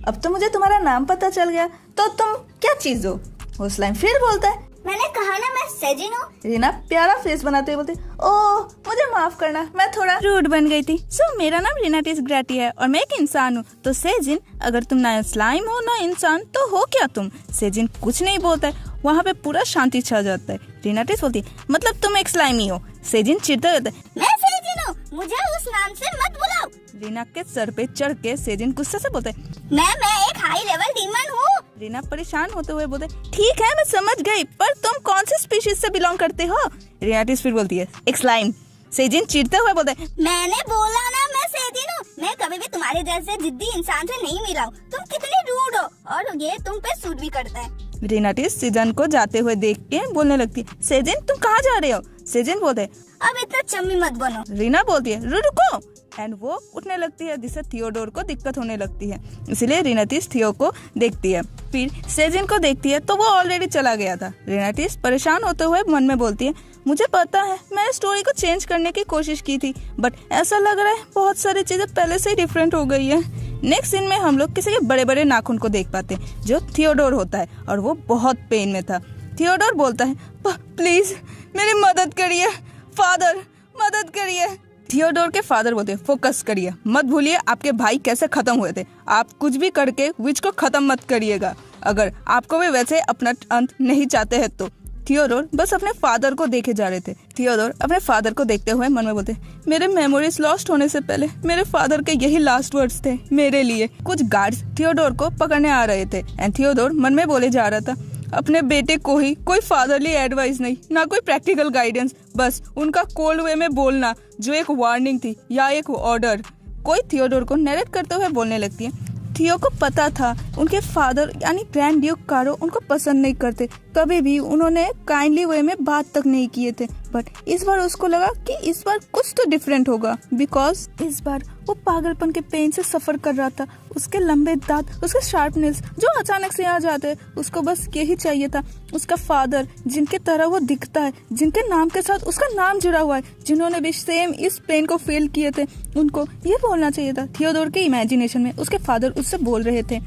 अब तो मुझे तुम्हारा नाम पता चल गया, तो तुम क्या चीज हो? वो स्लाइम फिर बोलता है, मैंने कहा ना मैं सेजिन हूँ। रीना प्यारा फेस बनाते हुए बोलती, ओह मुझे माफ करना, मैं थोड़ा रूड बन गई थी। मेरा नाम रिनाटिस ग्रैटी है और मैं एक इंसान हूँ। तो सेजिन, अगर तुम ना स्लाइम हो ना इंसान तो हो क्या तुम? सेजिन कुछ नहीं बोलता है। वहाँ पे पूरा शांति छा जाता है। रिनाटिस बोलती, मतलब तुम एक स्लाइम ही हो? सेजिन चिढ़ता रहता है, मैं सेजिन हूँ, मुझे उस नाम से मत बुलाओ। रीना के सर पे चढ़ के सेजिन गुस्से से बोलते, मैं एक हाई लेवल डीमन हूँ। रीना परेशान होते हुए बोलते, ठीक है मैं समझ गई, पर तुम कौन सी स्पीशीज से बिलोंग करते हो? रिनाटिस फिर बोलती है, एक स्लाइम। सेजिन चिढ़ते हुए बोलते, मैंने बोला ना मैं सेजिन हूँ, मैं कभी भी तुम्हारे जैसे जिद्दी इंसान से नहीं मिला हूँ। तुम कितनी रूड हो और ये तुम पे सूट भी करता है। रिनाटिस सेजन को जाते हुए देख के बोलने लगती है, सेजन तुम कहाँ जा रहे हो? सेजन बोलते है, अब इतना चम्मी मत बनो। रीना बोलती है, रुको, एंड वो उठने लगती है, जिससे थियोडोर को दिक्कत होने लगती है। इसलिए रिनाटिस थियो को देखती है, फिर सेजन को देखती है तो वो ऑलरेडी चला गया था। रिनाटिस परेशान होते हुए मन में बोलती है, मुझे पता है मैंने स्टोरी को चेंज करने की कोशिश की थी, बट ऐसा लग रहा है बहुत सारी चीजें पहले से ही डिफरेंट हो गई है। नेक्स्ट सीन में हम लोग किसी के बड़े बड़े नाखून को देख पाते हैं, जो थियोडोर होता है, और वो बहुत पेन में था। थियोडोर बोलता है, प्लीज मेरी मदद करिए फादर, मदद करिए। थियोडोर के फादर बोलते हैं, फोकस करिए, मत भूलिए आपके भाई कैसे खत्म हुए थे। आप कुछ भी करके विच को खत्म मत करिएगा, अगर आपको भी वैसे अपना अंत नहीं चाहते हैं तो। थियोडोर बस अपने फादर को देखे जा रहे थे। थियोडोर अपने फादर को देखते हुए मन में बोलते, मेरे मेमोरीज लॉस्ट होने से पहले मेरे फादर के यही लास्ट वर्ड्स थे मेरे लिए। कुछ गार्ड्स थियोडोर को पकड़ने आ रहे थे एंड थियोडोर मन में बोले जा रहा था, अपने बेटे को ही कोई फादरली एडवाइस नहीं, ना कोई प्रैक्टिकल गाइडेंस, बस उनका कोल्ड वे में बोलना जो एक वार्निंग थी या एक ऑर्डर। कोई थियोडोर को नरेट करते हुए बोलने लगती है, थियो को पता था उनके फादर यानी ग्रैंड ड्यूक कारो उनको पसंद नहीं करते, कभी भी उन्होंने काइंडली वे में बात तक नहीं किए थे, बट इस बार उसको लगा कि इस बार कुछ तो डिफरेंट होगा, बिकॉज इस बार वो पागलपन के पेन से सफर कर रहा था। उसके लंबे दांत, उसके शार्प नेल्स जो अचानक से आ जाते, उसको बस यही चाहिए था, उसका फादर जिनके तरह वो दिखता है, जिनके नाम के साथ उसका नाम जुड़ा हुआ है, जिन्होंने भी सेम इस पेन को फील किए थे, उनको ये बोलना चाहिए था। थियोडोर के इमेजिनेशन में उसके फादर उससे बोल रहे थे,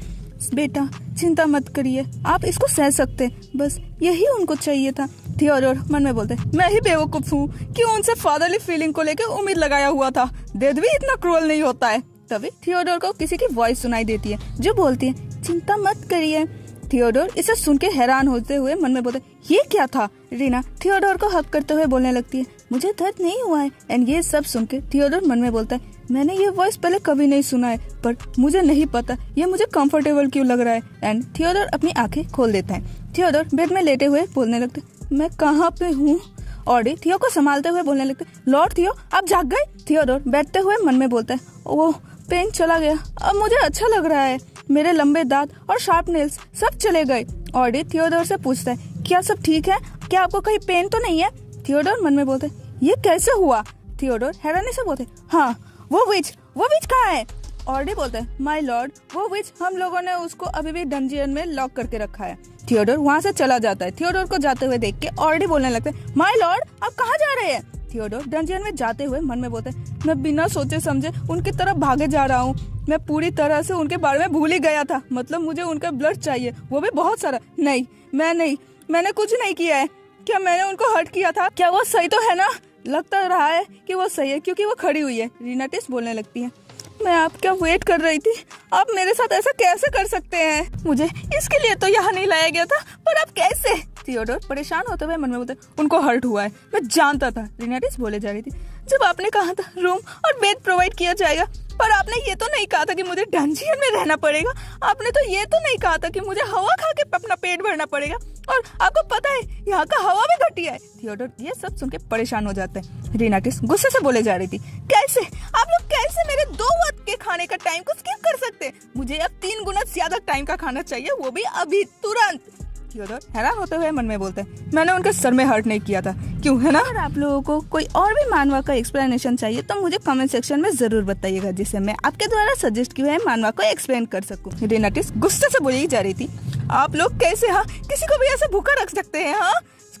बेटा चिंता मत करिए, आप इसको सह सकते, बस यही उनको चाहिए था। थियोडोर मन में बोलते, मैं ही बेवकूफ हूँ कि उनसे फादरली फीलिंग को लेकर उम्मीद लगाया हुआ था, डेथ भी इतना क्रूअल नहीं होता है। तभी थियोडोर को किसी की वॉइस सुनाई देती है जो बोलती है, चिंता मत करिए। थियोडोर इसे सुन के हैरान होते हुए मन में बोलते, ये क्या था? रीना थियोडोर को हक करते हुए बोलने लगती है, मुझे दर्द नहीं हुआ है। एंड ये सब सुन के थियोडोर मन में बोलता है, मैंने ये वॉइस पहले कभी नहीं सुना है, पर मुझे नहीं पता ये मुझे कंफर्टेबल क्यों लग रहा है। एंड थियोडोर अपनी आंखें खोल देता है। थियोडोर बेड में लेटे हुए बोलने लगते, मैं कहाँ पे हूँ? ऑडी थियो को संभालते हुए बोलने लगते, लॉर्ड थियो आप जाग गए? थियोडोर बैठते हुए मन में बोलता है, ओह पेन चला गया, अब मुझे अच्छा लग रहा है, मेरे लंबे दांत और शार्प नेल्स सब चले गए। ऑडी थियोडोर से पूछता है, क्या सब ठीक है? क्या आपको कहीं पेन तो नहीं है? थियोडोर मन में बोलते, ये कैसे हुआ? थियोडोर हैरानी से बोलते, हाँ वो विच कहाँ है? ऑडी बोलता है, माय लॉर्ड वो विच हम लोगों ने उसको अभी भी डंजियन में लॉक करके रखा है। थियोडोर वहाँ से चला जाता है। थियोडोर को जाते हुए देख के ऑडी बोलने लगते हैं, माय लॉर्ड आप कहाँ जा रहे हैं? थियोडोर डंजियन में जाते हुए मन में बोलते हैं, मैं बिना सोचे समझे उनकी तरफ भागे जा रहा हूँ, मैं पूरी तरह से उनके बारे में भूल ही गया था, मतलब मुझे उनका ब्लड चाहिए, वो भी बहुत सारा। नहीं मैंने कुछ नहीं किया है, क्या मैंने उनको हर्ट किया था? क्या वो सही तो है ना? लगता रहा है कि वो सही है क्योंकि वो खड़ी हुई है। रिनाटिस बोलने लगती है, मैं आपका वेट कर रही थी, आप मेरे साथ ऐसा कैसे कर सकते हैं? मुझे इसके लिए तो यहाँ नहीं लाया गया था, पर आप कैसे? थियोडोर परेशान होते हुए मन में बोलते, उनको हर्ट हुआ है, मैं जानता था। रिनाटिस बोले जा रही थी, जब आपने कहा था रूम और बेड प्रोवाइड किया जाएगा, पर आपने ये तो नहीं कहा था कि मुझे डंजियन में रहना पड़ेगा, आपने तो ये तो नहीं कहा था कि मुझे हवा खा के अपना पेट भरना पड़ेगा, और आपको पता है यहाँ का हवा भी घटिया है। थियोडोर ये सब सुन के परेशान हो जाते हैं। रिनाटिस गुस्से से बोले जा रही थी, कैसे आप लोग कैसे मेरे 2 वक्त के खाने का टाइम को स्किप कर सकते हैं? मुझे अब 3 गुना ज्यादा टाइम का खाना चाहिए, वो भी अभी तुरंत। थियोडोर हैरान होते हुए मन में बोलते हैं, मैंने उनके सर में हर्ट नहीं किया था, क्यों है ना? अगर आप लोगों को कोई और भी मानवा का एक्सप्लेनेशन चाहिए तो मुझे कमेंट सेक्शन में जरूर बताइएगा, जिससे मैं आपके द्वारा सजेस्ट किए हुए मानवा को एक्सप्लेन कर सकूं। रिनाटिस गुस्से से बोली जा रही थी, आप लोग कैसे किसी को भी ऐसे भूखा रख सकते हैं?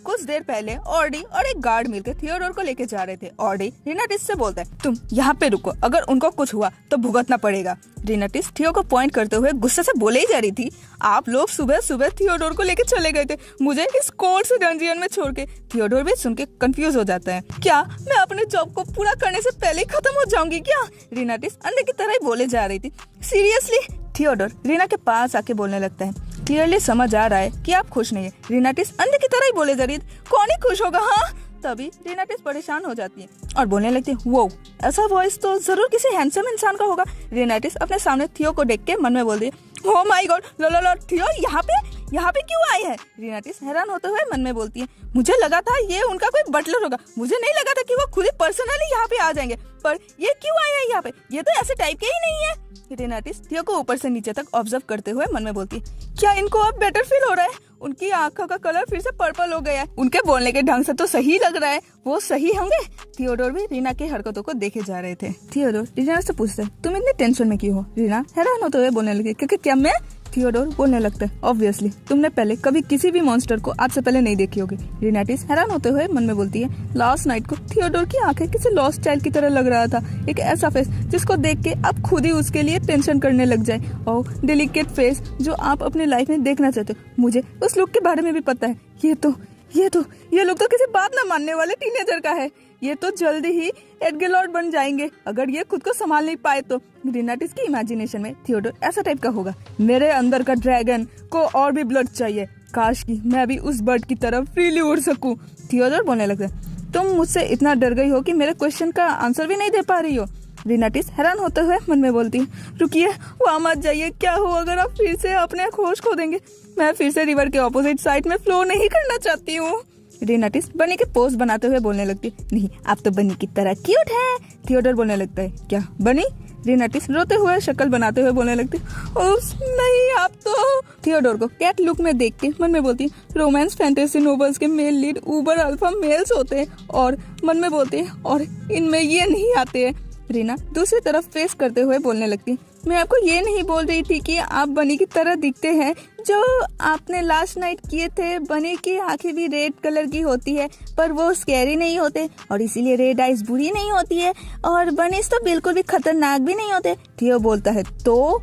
कुछ देर पहले ऑडी और एक गार्ड मिलकर थियोडोर को लेके जा रहे थे। ऑडी रिनाटिस से बोलता है, तुम यहाँ पे रुको, अगर उनको कुछ हुआ तो भुगतना पड़ेगा। रिनाटिस थियो को पॉइंट करते हुए गुस्से से बोले ही जा रही थी, आप लोग सुबह सुबह थियोडोर को लेके चले गए थे, मुझे इस कोर्ट से डंजियन में छोड़ के। थियोडोर भी सुन के कंफ्यूज हो जाता है, क्या मैं अपने जॉब को पूरा करने से पहले ही खत्म हो जाऊंगी क्या? रिनाटिस अंधे की तरह ही बोले जा रही थी। सीरियसली? थियोडोर रीना के पास आके बोलने लगता है, क्लियरली समझ आ रहा है कि आप खुश नहीं है। रिनाटिस अंधे की तरह ही बोले जा रही है, कौन ही खुश होगा? तभी रिनाटिस परेशान हो जाती है और बोलने लगती है, वो ऐसा वॉइस तो जरूर किसी हैंडसम इंसान का होगा। रिनाटिस अपने सामने थियो को देख के मन में बोल रही है, ओह माय गॉड, लॉर्ड थियो यहाँ पे यहाँ पे क्यों आए हैं? रिनाटिस हैरान होते हुए मन में बोलती है, मुझे लगा था ये उनका कोई बटलर होगा, मुझे नहीं लगा था कि वो खुद ही पर्सनली यहाँ पे आ जाएंगे, पर ये क्यों आए हैं यहाँ पे? ये तो ऐसे टाइप के ही नहीं है। रिनाटिस थियो को ऊपर से नीचे तक ऑब्जर्व करते हुए मन में बोलती है, क्या इनको अब बेटर फील हो रहा है? उनकी आंखों का कलर फिर से पर्पल हो गया है। उनके बोलने के ढंग से तो सही लग रहा है, वो सही होंगे? थियोडोर भी रीना की हरकतों को देखे जा रहे थे। थियोडोर रीना से पूछते, तुम इतने टेंशन में क्यों हो? रीना हैरान होते हुए बोलने लगी, क्योंकि क्या मैं? थियोडोर बोलने लगता है, ऑब्वियसली तुमने पहले कभी किसी भी मॉन्स्टर को आज से पहले नहीं देखी होगी। रिनाटिस हैरान होते हुए मन में बोलती है, लास्ट नाइट को थियोडोर की आंखें किसी लॉस्ट चाइल्ड की तरह लग रहा था, एक ऐसा फेस जिसको देख के आप खुद ही उसके लिए टेंशन करने लग जाए, और डेलिकेट फेस जो आप अपनी लाइफ में देखना चाहते हो। मुझे उस लुक के बारे में भी पता है, ये लोग तो किसी बात न मानने वाले टीनेजर का है। ये तो जल्दी ही एडगेलॉर्ड बन जाएंगे अगर ये खुद को संभाल नहीं पाए तो। रिनाटिस की इमेजिनेशन में थियोडोर ऐसा टाइप का होगा, मेरे अंदर का ड्रैगन को और भी ब्लड चाहिए, काश कि मैं भी उस बर्ड की तरफ फ्रीली उड़ सकूं। थियोडोर बोलने लगता है, तुम मुझसे इतना डर गई हो कि मेरे क्वेश्चन का आंसर भी नहीं दे पा रही हो। रिनाटिस हैरान होते हुए मन में बोलती है, रुकिए वहाँ मत जाइए, क्या हो अगर आप फिर से अपने होश खो देंगे? मैं फिर से रिवर के ऑपोजिट साइड में फ्लो नहीं करना चाहती हूँ। रिनाटिस बनी के पोज बनाते हुए बोलने लगती, नहीं आप तो बनी की तरह क्यूट है। थियोडोर बोलने लगता है, क्या बनी? रिनाटिस रोते हुए शक्ल बनाते हुए बोलने लगती, उस नहीं आप तो। थियोडोर को कैट लुक में देख के मन में बोलती, रोमांस फैंटेसी नोवेल्स के मेल लीड उबर अल्फा मेल्स होते हैं, और मन में बोलती है, और इनमें ये नहीं आते हैं। रीना दूसरी तरफ फेस करते हुए बोलने लगती, मैं आपको ये नहीं बोल रही थी कि आप बनी की तरह दिखते हैं, जो आपने लास्ट नाइट किए थे। बनी की आंखें भी रेड कलर की होती है, पर वो स्कैरी नहीं होते, और इसीलिए रेड आइज बुरी नहीं होती है, और बनीज तो बिल्कुल भी खतरनाक भी नहीं होते। थियो बोलता है, तो?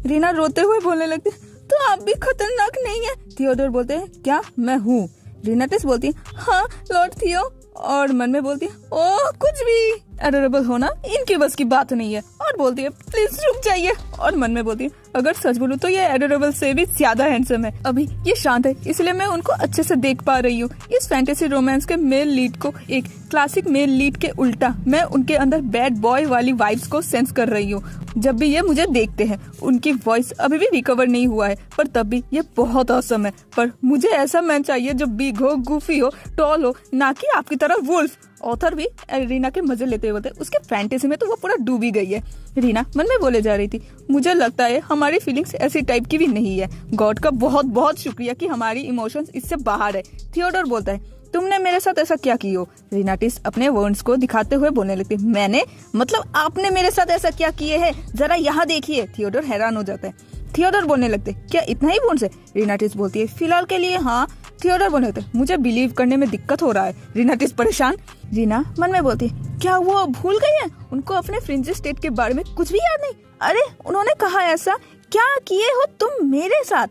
रीना रोते हुए बोलने लगती, तो आप भी खतरनाक नहीं है। थियोडोर बोलते हैं, क्या मैं हूँ? रिनाटिस बोलती है, हाँ लॉर्ड थियो, और मन में बोलती है, ओह कुछ भी एडोरेबल होना इनकी बस की बात नहीं है, और बोलती है, प्लीज रुक जाइए, और मन में बोलती है, अगर सच बोलूं तो ये एडोरेबल से भी ज्यादा हैंडसम है। अभी ये शांत है इसलिए मैं उनको अच्छे से देख पा रही हूँ। इस फैंटेसी रोमांस के मेल लीड को एक क्लासिक मेल लीड के उल्टा मैं उनके अंदर बैड बॉय वाली वाइब्स को सेंस कर रही हूँ। जब भी ये मुझे देखते हैं उनकी वॉइस अभी भी रिकवर नहीं हुआ है, पर तब भी ये बहुत औसम है। पर मुझे ऐसा मैन चाहिए जो बिग हो, गुफी हो, टॉल हो, ना कि आपकी तरह वुल्फ। ऑथर भी रीना के मजे लेते हुए उसके फैंटेसी में तो वो पूरा डूबी गई है। रीना मन में बोले जा रही थी, मुझे लगता है हमारी फीलिंग्स ऐसी टाइप की भी नहीं है। गॉड का बहुत बहुत शुक्रिया कि हमारी इमोशंस इससे बाहर है। थियोडोर बोलता है, तुमने मेरे साथ ऐसा क्या किया हो? रिनाटिस अपने वर्ड्स को दिखाते हुए बोलने लगती, मैंने मतलब आपने मेरे साथ ऐसा क्या किए है, जरा यहाँ देखिए। थियोडोर हैरान हो जाता है। थियोडोर बोलने लगते, क्या इतना ही बोन्स है? रिनाटिस बोलती है, फिलहाल के लिए हाँ। थियोडोर बोलने लगते, मुझे बिलीव करने में दिक्कत हो रहा है। रिनाटिस परेशान। रीना मन में बोलती है, क्या वो भूल गई है? उनको अपने फ्रिंजी स्टेट के बारे में कुछ भी याद नहीं? अरे उन्होंने कहा ऐसा क्या किए हो तुम मेरे साथ?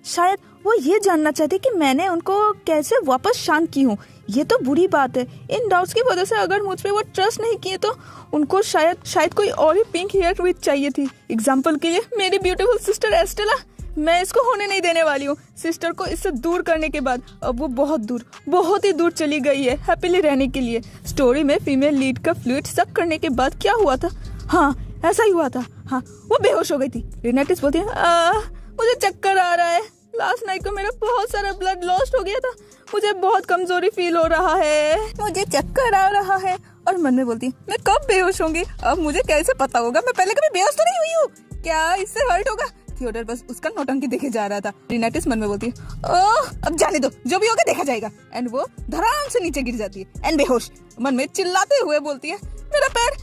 शायद वो ये जानना चाहती कि मैंने उनको कैसे वापस शांत की हूँ। ये तो बुरी बात है। इन डाउट्स की वजह से अगर मुझ पे वो ट्रस्ट नहीं किए तो उनको शायद कोई और ही पिंक हेयर विच चाहिए थी। एग्जाम्पल के लिए मेरी ब्यूटीफुल सिस्टर एस्टेला। मैं इसको होने नहीं देने वाली हूँ। सिस्टर को इससे दूर करने के बाद अब वो बहुत ही दूर चली गई है हैप्पीली रहने के लिए। स्टोरी में फीमेल लीड का फ्लूइड सक करने के बाद क्या हुआ था? हाँ ऐसा ही हुआ था। हाँ वो बेहोश हो गई थी। रिनाटिस बोलती है, मुझे चक्कर आ रहा है। लास्ट नाइट को मेरा बहुत सारा ब्लड लॉस्ट हो गया था। मुझे बहुत कमजोरी फील हो रहा है। मुझे चक्कर आ रहा है। और मन में बोलती है, मैं कब बेहोश होंगी? अब मुझे कैसे पता होगा? मैं पहले कभी बेहोश तो नहीं हुई हूँ। क्या इससे हर्ट होगा? थियोडोर बस उसका नौटंकी देखे जा रहा था। रिनाटिस मन में बोलती है, ओह अब जाने दो, जो भी होगा देखा जाएगा। एंड वो धड़ाम से नीचे गिर जाती है एंड बेहोश। मन में चिल्लाते हुए बोलती है, मेरा पैर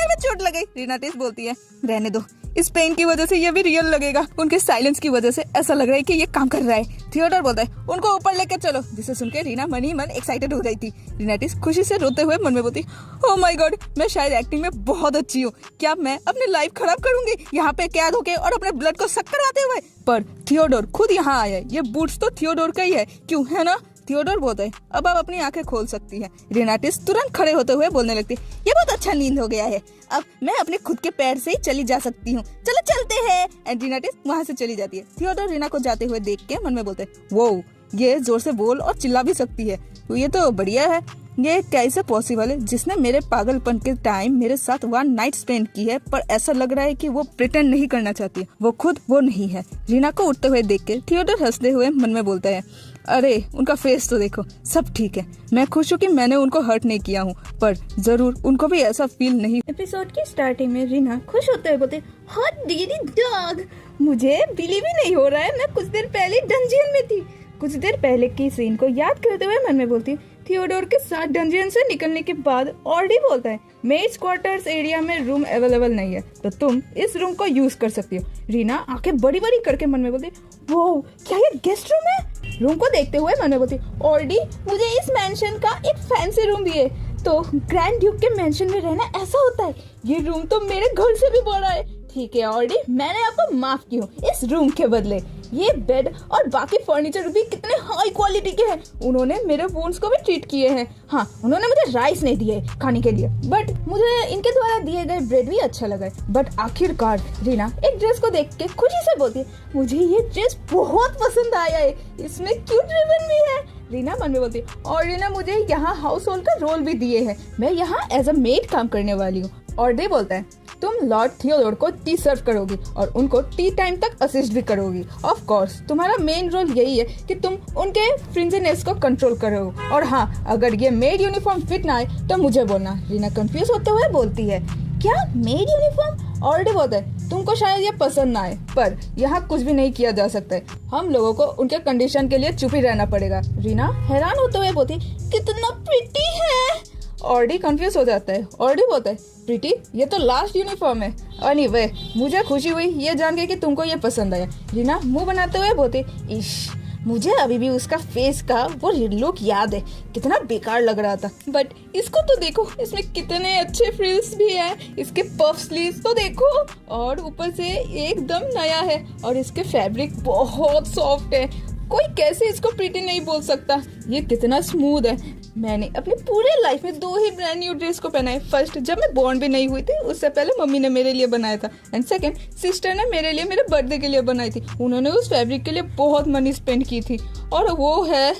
में चोट लग गई। रिनाटिस बोलती है, रहने दो, इस पेन की वजह से ये भी रियल लगेगा। उनके साइलेंस की वजह से ऐसा लग रहा है कि ये काम कर रहा है। थियोडोर बोलता है, उनको ऊपर लेकर चलो, जिसे सुन के रीना मन ही मन एक्साइटेड हो रही थी। रिनाटिस खुशी से रोते हुए मन में बोलती, ओह माय गॉड, मैं शायद एक्टिंग में बहुत अच्छी हूँ। क्या मैं अपनी लाइफ खराब करूंगी यहाँ पे कैद होके और अपने ब्लड को सक करवाते हुए? पर थियोडोर खुद यहाँ आया। ये बूट्स तो थियोडोर का ही है, क्यों है ना? थियोडोर बोलता है, अब आप अपनी आंखें खोल सकती हैं। रिनाटिस तुरंत खड़े होते हुए बोलने लगती है, ये बहुत अच्छा नींद हो गया है, अब मैं अपने खुद के पैर से ही चली जा सकती हूँ, चलो चलते हैं। एंड रिनाटिस वहाँ से चली जाती है। थियोडोर रीना को जाते हुए देख के मन में बोलते है, वो ये जोर से बोल और चिल्ला भी सकती है, तो ये तो बढ़िया है। ये कैसे पॉसिबल है? जिसने मेरे पागलपन के टाइम मेरे साथ 1 नाइट स्पेंड की है, पर ऐसा लग रहा है कि वो प्रिटेंड नहीं करना चाहती है, वो खुद वो नहीं है। रीना को उठते हुए देख के थियोडोर हंसते हुए मन में बोलता है, अरे उनका फेस तो देखो, सब ठीक है। मैं खुश हूँ कि मैंने उनको हर्ट नहीं किया हूँ, पर जरूर उनको भी ऐसा फील नहीं। एपिसोड की स्टार्टिंग में रीना खुश होते हुए बोलते, हॉट डिगरी डॉग, मुझे बिलीव ही नहीं हो रहा है, मैं कुछ देर पहले डंजियन में थी। कुछ देर पहले की सीन को याद करते हुए मन में बोलती, थियोडोर के साथ डंजियन से निकलने के बाद ऑर्डी बोलता है, मेड्स क्वार्टर्स एरिया में रूम अवेलेबल नहीं है, तो तुम इस रूम को यूज कर सकती हो। रीना आंखें बड़ी बड़ी करके मन में बोलती, वो क्या ये गेस्ट रूम है? रूम को देखते हुए मन में बोलती, ऑर्डी मुझे इस मैंशन का एक फैंसी रूम दिए, तो ग्रैंड ड्यूक के मैंशन में रहना ऐसा होता है? ये रूम तो मेरे घर से भी बड़ा है। ठीक है ऑर्डी, मैंने आपको माफ की हूँ इस रूम के बदले। ये बेड और बाकी फर्नीचर भी कितने हाई क्वालिटी के हैं। उन्होंने मेरे वुंड्स को भी ट्रीट किए हैं। हाँ, उन्होंने मुझे राइस नहीं दिए खाने के लिए, बट मुझे इनके द्वारा दिए गए ब्रेड भी अच्छा लगा है। बट आखिरकार रीना एक ड्रेस को देख के खुशी से बोलती है, मुझे ये ड्रेस बहुत पसंद आया है, इसमें क्यूट रिबन भी है। रीना मन में बोलती है, और रीना मुझे यहाँ हाउस होल्ड का रोल भी दिए है, मैं यहाँ एज अ मेड काम करने वाली हूँ। और डे बोलता है, तुम लॉर्ड थियोडोर को टी सर्व करोगी और उनको टी टाइम तक असिस्ट भी करोगी। ऑफ कोर्स तुम्हारा मेन रोल यही है कि तुम उनके फ्रिंजीनेस को कंट्रोल करो। और हाँ, अगर ये मेड यूनिफॉर्म फिट ना आए तो मुझे बोलना। रीना कंफ्यूज होते हुए बोलती है, क्या मेड यूनिफॉर्म? ऑलरेडी बोलता है, तुमको शायद ये पसंद ना आए, पर यहाँ कुछ भी नहीं किया जा सकता है, हम लोगों को उनके कंडीशन के लिए चुप ही रहना पड़ेगा। रीना हैरान होते हुए बोलती, कितना प्रिटी है। ऑर्डी कंफ्यूज हो जाता है। ऑर्डी बोलता है, प्रीति ये तो लास्ट यूनिफॉर्म है। एनीवे, मुझे खुशी हुई ये जान के कि तुमको ये पसंद आया। रीना मुंह बनाते हुए बोलती, इश, मुझे अभी भी उसका फेस का वो लुक याद है, कितना बेकार लग रहा था। बट इसको तो देखो, इसमें कितने अच्छे फ्रिल्स भी हैं, इसके पफ स्लीव्स तो देखो, और ऊपर से एकदम नया है, और इसके फैब्रिक बहुत सॉफ्ट है। कोई कैसे इसको प्रीटी नहीं बोल सकता, ये कितना स्मूथ है। मैंने अपनी पूरे लाइफ में 2 ही ब्रांड न्यू ड्रेस को पहना है। फर्स्ट जब मैं बॉर्न भी नहीं हुई थी, उससे पहले मम्मी ने मेरे लिए बनाया था, एंड सेकंड सिस्टर ने मेरे लिए मेरे बर्थडे के लिए बनाई थी। उन्होंने उस फैब्रिक के लिए बहुत मनी स्पेंड की थी, और वो है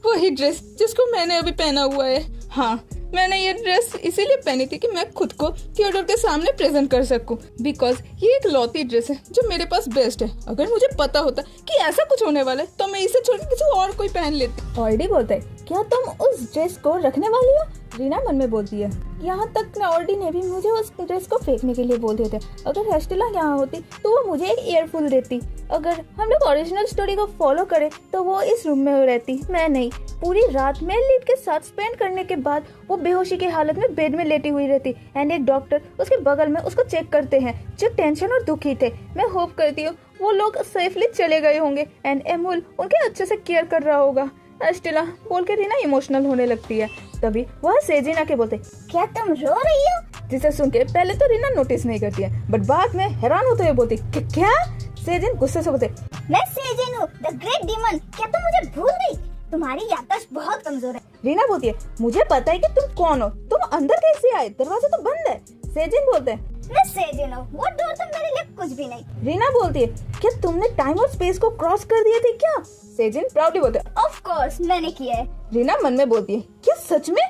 वही ड्रेस जिसको मैंने अभी पहना हुआ है। हाँ, मैंने ये ड्रेस इसीलिए पहनी थी कि मैं खुद को थियोडोर के सामने प्रेजेंट कर सकूं, बिकॉज ये एक लौती ड्रेस है जो मेरे पास बेस्ट है। अगर मुझे पता होता कि ऐसा कुछ होने वाला है तो मैं इसे छोड़ के किसी और कोई पहन लेती। ऑलरेडी बोलता है, क्या तुम उस ड्रेस को रखने वाली हो? रीना मन में बोलती है, यहाँ तक ऑर्डी ने भी मुझे उस ड्रेस को फेंकने के लिए बोल दिए थे। अगर हेस्टिला यहाँ होती तो वो मुझे एक ईयरफुल देती। अगर हम लोग ओरिजिनल स्टोरी को फॉलो करें तो वो इस रूम में रहती, मैं नहीं। पूरी रात मेल लीड के साथ स्पेंड करने के बाद वो बेहोशी की हालत में बेड में लेटी हुई रहती, एंड एक डॉक्टर उसके बगल में उसको चेक करते हैं, जो टेंशन और दुखी थे। मैं होप करती हूँ वो लोग सेफली चले गए होंगे, एंड एमुल उनके अच्छे से केयर कर रहा होगा। एस्टेला बोल के रीना इमोशनल होने लगती है। तभी वह सेजिन आके बोलते, क्या तुम रो रही हो? जिसे सुन के पहले तो रीना नोटिस नहीं करती है, बट बाद में हैरान होते हुए बोलती, क्या? सेजिन गुस्से से बोलते, मैं सेजिन हूँ, द ग्रेट डीमन, क्या तुम मुझे भूल गई? तुम्हारी याददाश्त बहुत कमजोर है। रीना बोलती है, मुझे पता है कि तुम कौन हो, तुम अंदर कैसे आए? दरवाजा तो बंद है। सेजिन बोलते हैं, मैं सेजिन हूँ, वो डोर तो मेरे लिए कुछ भी नहीं। रीना बोलती है, क्या तुमने टाइम और स्पेस को क्रॉस कर दिए थे क्या? सेजिन प्राउडली बोलते हैं, ऑफ कोर्स मैंने किया है। रीना मन में बोलती है, क्या सच में?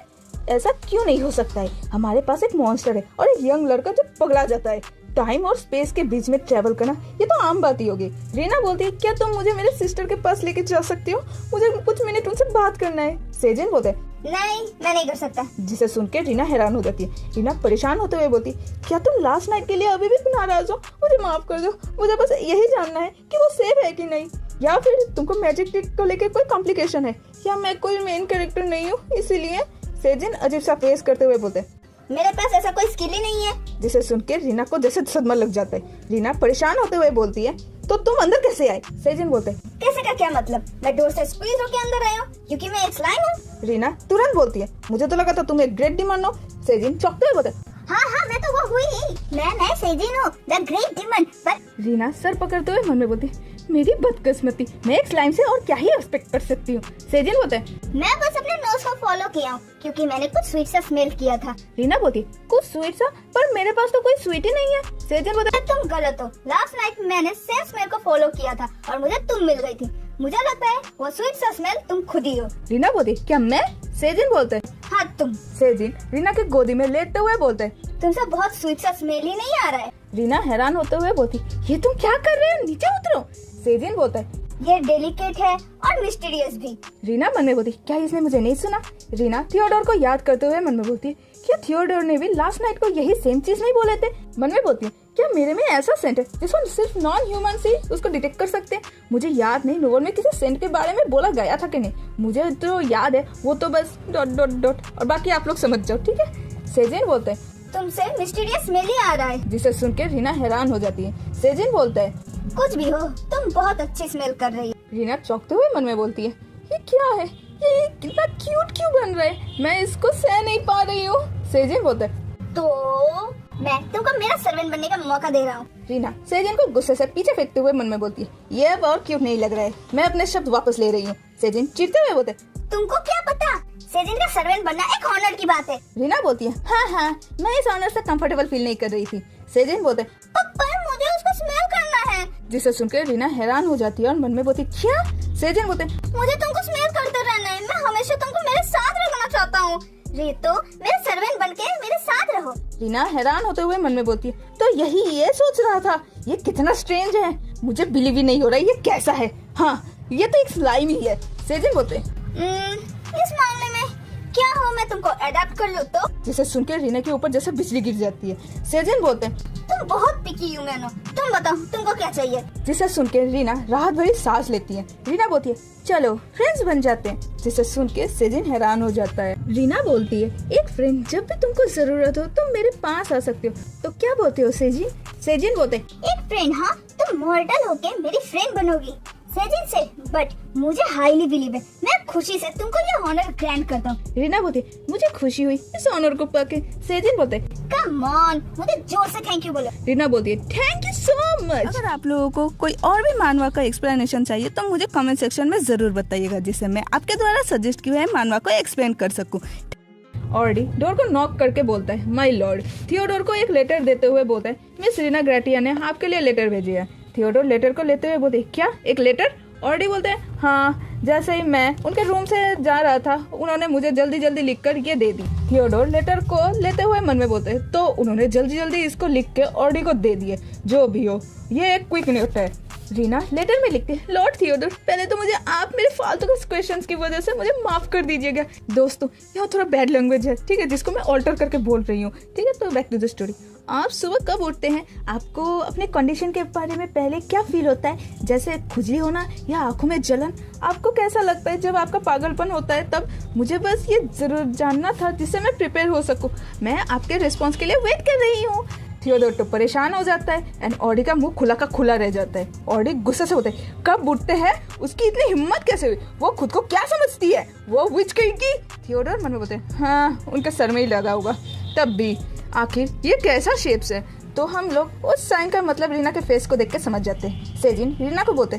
ऐसा क्यों नहीं हो सकता है? हमारे पास एक मॉन्स्टर है और एक यंग लड़का जो पगला जाता है। टाइम और स्पेस के बीच में ट्रेवल करना ये तो आम बात ही होगी। रीना बोलती है, क्या तुम मुझे मेरे सिस्टर के पास लेके जा सकती हो? मुझे कुछ मिनट उनसे बात करना है। सेजिन बोलते हैं, नहीं, मैं नहीं कर सकता। जिसे सुन के रीना हैरान हो जाती है। रीना परेशान होते हुए बोलती, क्या तुम लास्ट नाइट के लिए अभी भी नाराज हो? मुझे माफ कर दो, मुझे बस यही जानना है कि वो सेफ है कि नहीं, या फिर तुमको मैजिक ट्रिक को लेकर कोई कॉम्प्लिकेशन है, या मैं कोई मेन कैरेक्टर नहीं हूँ इसीलिए। सेजिन अजीब सा फेस करते हुए बोलते, मेरे पास ऐसा कोई स्किल ही नहीं है। जिसे सुन के रीना को जैसे सदमा लग जाता है। रीना परेशान होते हुए बोलती है, तो तुम अंदर कैसे आए? सेजिन बोलते हैं, कैसे का क्या मतलब? मैं डोर से स्क्वीज होके अंदर आया हूँ क्योंकि मैं एक स्लाइम हूँ। रीना तुरंत बोलती है, मुझे तो लगा था तुम एक ग्रेट डीमन हो। सेजिन चौंकते हुए बोलते हैं, हाँ, मैं तो वो हुई ही। मैं सेजिन हूँ, द ग्रेट डीमन। पर रीना सर पकड़ते हुए मन में बोलती है, मेरी बदकिस्मती, मैं एक स्लाइम से और क्या ही एक्सपेक्ट कर सकती हूँ। सेजिन बोलते हैं, मैं बस अपने नोज को फॉलो किया हूँ क्योंकि मैंने कुछ स्वीट सा स्मेल किया था। रीना बोलती, कुछ स्वीट सा? पर मेरे पास तो कोई स्वीट ही नहीं है। सेजिन बोलते, तुम गलत हो। लास्ट नाइट मैंने सेम स्मेल को फॉलो किया था और मुझे तुम मिल गई थी। मुझे लगता है वो स्वीट सा स्मेल तुम खुद ही हो। रीना बोलती, क्या मैं? सेजिन बोलते, हाँ तुम। सेजिन रीना के गोदी में लेटते हुए बोलते हैं। तुमसे बहुत स्वीट सा स्मेल ही नहीं आ रहा है। रीना हैरान होते हुए बोलती, ये तुम क्या कर रहे हो, नीचे उतरो। सेजिन बोलता है, ये डेलिकेट है और मिस्टीरियस भी। रीना मन में बोलती, क्या इसने मुझे नहीं सुना। रीना थियोडोर को याद करते हुए मन में बोलती है, क्या थियोडोर ने भी लास्ट नाइट को यही सेम चीज नहीं बोले थे। मन में बोलती है, क्या मेरे में ऐसा सेंट है जिसको सिर्फ नॉन ह्यूमन ही उसको डिटेक्ट कर सकते हैं। मुझे याद नहीं नोवेल में किसी सेंट के बारे में बोला गया था कि नहीं, मुझे तो याद है वो तो बस ... और बाकी आप लोग समझ जाओ, ठीक है। सेजिन बोलते हैं, तुमसे मिस्टीरियस स्मेल ही आ रहा है। जिसे सुन के रीना हैरान हो जाती है। सेजिन बोलता है, कुछ भी हो तुम बहुत अच्छी स्मेल कर रही हो। रीना चौंकते हुए मन में बोलती है, ये क्या है, ये कितना क्यूट क्यों बन रहा है, मैं इसको सह नहीं पा रही हूँ। सेजिन बोलता है, तो मैं तुमको मेरा सर्वेंट बनने का मौका दे रहा हूँ। रीना सेजिन को गुस्से से पीछे फेंकते हुए मन में बोलती है, ये अब और क्यूट नहीं लग रहा है, मैं अपने शब्द वापस ले रही हूँ। सेजिन चिढ़ते हुए बोलते, तुमको क्या पता, सेजिन का सर्वेंट बनना एक ऑनर की बात है। रीना बोलती है, हाँ मैं इस ऑनर से कंफर्टेबल फील नहीं कर रही थी। सेजिन बोलते, पर मुझे उसको स्मेल करना है। जिसे सुनकर रीना हैरान हो जाती है और मन में बोलती, क्या। सेजिन बोलते, मुझे तुमको स्मेल करते रहना है, मैं हमेशा तुमको मेरे साथ रखना चाहता हूँ। तो मेरे सर्वेंट बनके मेरे साथ रहो। रीना हैरान होते हुए मन में बोलती है, तो यही ये सोच रहा था, ये कितना स्ट्रेंज है, मुझे बिलीव ही नहीं हो रहा ये कैसा है। हाँ ये तो एक स्लाइम ही है। सेजिन बोलते, इस मामले में क्या हो, मैं तुमको अडॉप्ट कर लूँ तो। जिसे सुनकर रीना के ऊपर जैसे बिजली गिर जाती है। सेजिन बोलते, तुम बहुत पिकी ह्यूमन हो, तुम बताओ तुमको क्या चाहिए। जिसे सुनकर रीना राहत भरी सांस लेती है। रीना बोलती है, चलो फ्रेंड्स बन जाते हैं। जिसे सुन के सेजिन हैरान हो जाता है। रीना बोलती है, एक फ्रेंड, जब भी तुमको जरूरत हो तुम मेरे पास आ सकते हो, तो क्या बोलते हो सेजिन। सेजिन बोलते, एक फ्रेंड, हाँ तुम मॉर्टल होके मेरी फ्रेंड बनोगी। सेजिन से, बट मुझे हाईली बिलीव है, मैं खुशी से तुमको ये ऑनर ग्रांट करता हूँ। रीना बोलती, मुझे खुशी हुई इस ऑनर को पाके। सेजिन बोलते, कम ऑन, मुझे जोर से थैंक यू बोलो। रीना बोलती है, थैंक यू सो मच। अगर आप लोगों को कोई और भी मानवा का एक्सप्लेनेशन चाहिए तो मुझे कमेंट सेक्शन में जरूर बताइएगा, जिससे मैं आपके द्वारा सजेस्ट किए हुए मानवा को एक्सप्लेन कर सकूं। ऑर्डी डोर को नॉक करके बोलता है, माय लॉर्ड। थियोडोर को एक लेटर देते हुए बोलता है, मिस रीना ग्रेटिया ने आपके लिए लेटर भेजी है। थियोडोर लेटर को लेते हुए बोलते, क्या एक लेटर। ऑर्डी बोलते हैं, हाँ, जैसे ही मैं उनके रूम से जा रहा था उन्होंने मुझे जल्दी जल्दी लिखकर ये दे दी। थियोडोर लेटर को लेते हुए मन में बोलते हैं, तो उन्होंने जल्दी जल्दी इसको लिख के ऑर्डी को दे दिए। जो भी हो ये एक क्विक नोट है। रीना लेटर में लिखती है, लॉर्ड थियोडोर, पहले तो मुझे आप मेरे फालतू के क्वेश्चंस की वजह से मुझे माफ कर दीजिएगा। दोस्तों यहाँ थोड़ा बैड लैंग्वेज है, ठीक है, जिसको मैं ऑल्टर करके बोल रही हूँ, ठीक है। तो बैक टू द स्टोरी। आप सुबह कब उठते हैं, आपको अपने कंडीशन के बारे में पहले क्या फील होता है, जैसे खुजली होना या आंखों में जलन, आपको कैसा लगता है जब आपका पागलपन होता है तब। मुझे बस ये जरूर जानना था जिससे मैं प्रिपेयर हो सकूं। मैं आपके रिस्पॉन्स के लिए वेट कर रही हूँ। थियोडोर तो परेशान हो जाता है एंड ऑडी का मुंह खुला का खुला रह जाता है। ऑडी गुस्से से होते है, कब उठते हैं, उसकी इतनी हिम्मत कैसे हुई, वो खुद को क्या समझती है, वो विच कहीं की। थियोडोर मन में बोलते हैं, हाँ उनके सर में ही लगा होगा। तब भी आखिर ये कैसा शेप्स है। तो हम लोग उस साइन का मतलब रीना के फेस को देख के समझ जाते हैं। सेजिन रीना को बोलते,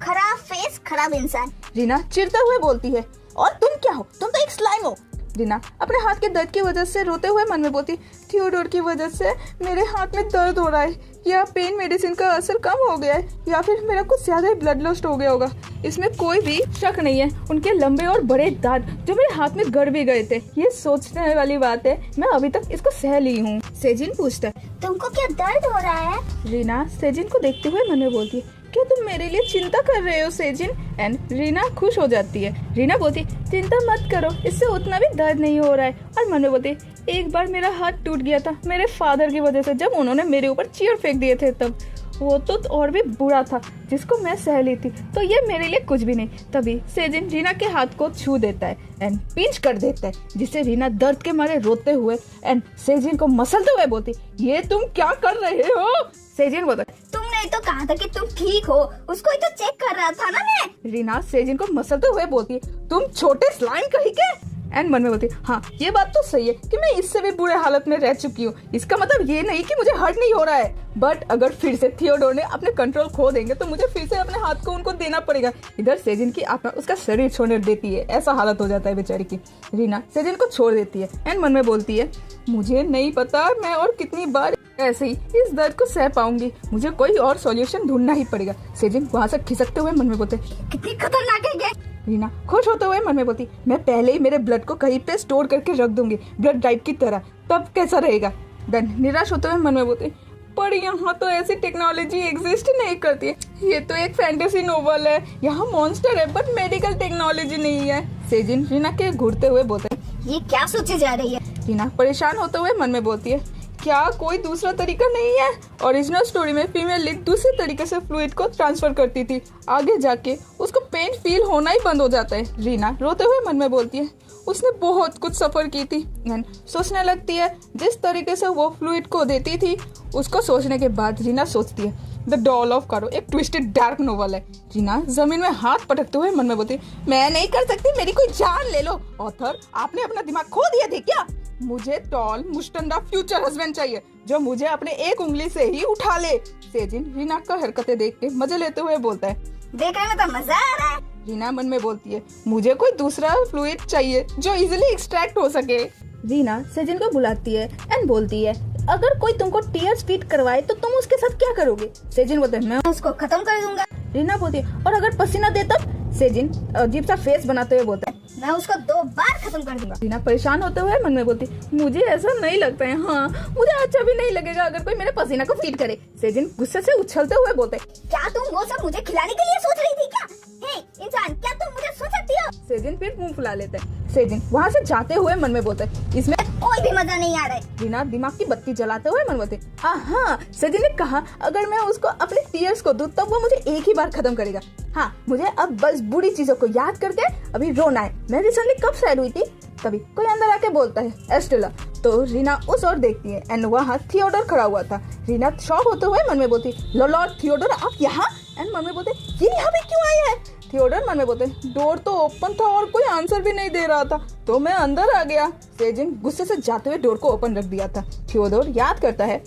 खराब फेस खराब इंसान। रीना चिढ़ते हुए बोलती है, और तुम क्या हो, तुम तो एक स्लाइम हो। रीना अपने हाथ के दर्द की वजह से रोते हुए मन में बोलती, थियोडोर की वजह से मेरे हाथ में दर्द हो रहा है, या पेन मेडिसिन का असर कम हो गया है, या फिर मेरा कुछ ज्यादा ही ब्लड लॉस्ट हो गया होगा। इसमें कोई भी शक नहीं है, उनके लंबे और बड़े दांत जो मेरे हाथ में गड़ भी गए थे। ये सोचने वाली बात है, मैं अभी तक इसको सह ली हूँ। सेजिन पूछता है, तुमको क्या दर्द हो रहा है। रीना सेजिन को देखते हुए मन में बोलती है, क्या तुम मेरे लिए चिंता कर रहे हो सेजिन। एंड रीना खुश हो जाती है। रीना बोलती, चिंता मत करो, इससे उतना भी दर्द नहीं हो रहा है। और मन में बोलती, एक बार मेरा हाथ टूट गया था मेरे फादर की वजह से, जब उन्होंने मेरे ऊपर चेयर फेंक दिए थे तब। वो तो और भी बुरा था जिसको मैं सह ली थी, तो ये मेरे लिए कुछ भी नहीं। तभी सेजिन रीना के हाथ को छू देता है एंड पिंच कर देता है, जिससे रीना दर्द के मारे रोते हुए एंड सेजिन को मसलते हुए बोलती, ये तुम क्या कर रहे हो। सेजिन बोलता, तुमने तो कहा था कि तुम ठीक हो, उसको ही तो चेक कर रहा था ना मैं। रीना सेजिन को मसलते हुए बोलती, तुम छोटे स्लाइम कहीं के। एंड मन में बोलती, हाँ ये बात तो सही है कि मैं इससे भी बुरे हालत में रह चुकी हूँ, इसका मतलब ये नहीं कि मुझे हर्ट नहीं हो रहा है, बट अगर फिर से थियोडोर ने अपने कंट्रोल खो देंगे तो मुझे फिर से अपने हाथ को उनको देना पड़ेगा। इधर सेजिन की आत्मा उसका शरीर छोड़ने देती है, ऐसा हालत हो जाता है बेचारी की। रीना सेजिन को छोड़ देती है एंड मन में बोलती है, मुझे नहीं पता मैं और कितनी बार ऐसे ही इस दर्द को सह पाऊंगी, मुझे कोई और सॉल्यूशन ढूंढना ही पड़ेगा। सेजिन वहाँ से खिसकते हुए मन में बोलते, कितनी खतरनाक है ये। रीना खुश होते हुए मन में बोलती, मैं पहले ही मेरे ब्लड को कहीं पे स्टोर करके रख दूंगी, ब्लड ड्राइव की तरह, तब कैसा रहेगा। देन निराश होते हुए मन में बोलती, पर यहाँ तो ऐसी टेक्नोलॉजी एग्जिस्ट नहीं करती है, ये तो एक फैंटेसी नोवेल है, यहाँ मॉन्स्टर है बट मेडिकल टेक्नोलॉजी नहीं है। सेजिन रीना के घूरते हुए बोलते, ये क्या सोचे जा रही है? रीना परेशान होते हुए मन में बोलती है, क्या कोई दूसरा तरीका नहीं है? ओरिजिनल स्टोरी में फीमेल लीड दूसरे तरीके से फ्लूइड को ट्रांसफर करती थी, आगे जाके उसको पेन फील होना ही बंद हो जाता है। रीना रोते हुए मन में बोलती है, उसने बहुत कुछ सफर की थी। सोचने लगती है जिस तरीके से वो फ्लूइड को देती थी, उसको सोचने के बाद रीना सोचती है द डॉल ऑफ कारो एक ट्विस्टेड डार्क नोवेल है। रीना जमीन में हाथ पटकते हुए मन में बोलती, मैं नहीं कर सकती, मेरी कोई जान ले लो। ऑथर आपने अपना दिमाग खो दिया थे क्या? मुझे टॉल मुस्टंडा फ्यूचर हस्बैंड चाहिए जो मुझे अपने एक उंगली से ही उठा ले। सेजिन रीना का हरकतें देख के मजे लेते हुए बोलता है, देखने में तो मजा आ रहा है। रीना मन में बोलती है, मुझे कोई दूसरा फ्लूइड चाहिए जो इजीली एक्सट्रैक्ट हो सके। रीना सेजिन को बुलाती है एंड बोलती है, अगर कोई तुमको टीयर्स फीड करवाए तो तुम उसके साथ क्या करोगे? सेजिन बोलते हैं, मैं उसको खत्म कर दूंगा। रीना बोलती है, और अगर पसीना दे तब? सेजिन अजीब सा फेस बनाते हुए बोलता है, मैं उसको 2 बार खत्म कर दूंगा। रीना परेशान होते हुए मन में बोलती, मुझे ऐसा नहीं लगता है, हाँ मुझे अच्छा भी नहीं लगेगा अगर कोई मेरे पसीना को फीड करे। सेजिन गुस्से से उछलते हुए बोलते, क्या तुम वो सब मुझे खिलाने के लिए सोच रही थी क्या? हे इंसान, क्या तुम मुझे सुन सकती हो? सेजिन फिर मुंह फुला लेता है। सेजिन वहाँ से जाते हुए मन में बोलता है, इसमें कोई भी मजा नहीं आ रहा है। रीना दिमाग की बत्ती जलाते हुए मन में बोलती, हाँ सेजिन ने कहा अगर मैं उसको अपने टीयर्स को दूं तब वो मुझे एक ही बार खत्म करेगा। हाँ मुझे अब बस बुरी चीजों को याद करके अभी रोना है। मैं रिसेंटली कब सैड हुई थी, तभी कोई अंदर आके बोलता है, एस्टेला। तो रीना उस ओर देखती है एंड वहाँ थियोडोर खड़ा हुआ था। रीना शॉक होते हुए मन में बोलती, लॉर्ड थियोडोर आप यहाँ? एंड मन में बोलते, ये यहाँ पे क्यों आए हैं? थियोडोर मन में बोलते, डोर तो ओपन था और कोई आंसर भी नहीं दे रहा था तो मैं अंदर आ गया। सेजिन गुस्से से जाते हुए डोर को ओपन रख दिया था। थियोडोर याद करता है,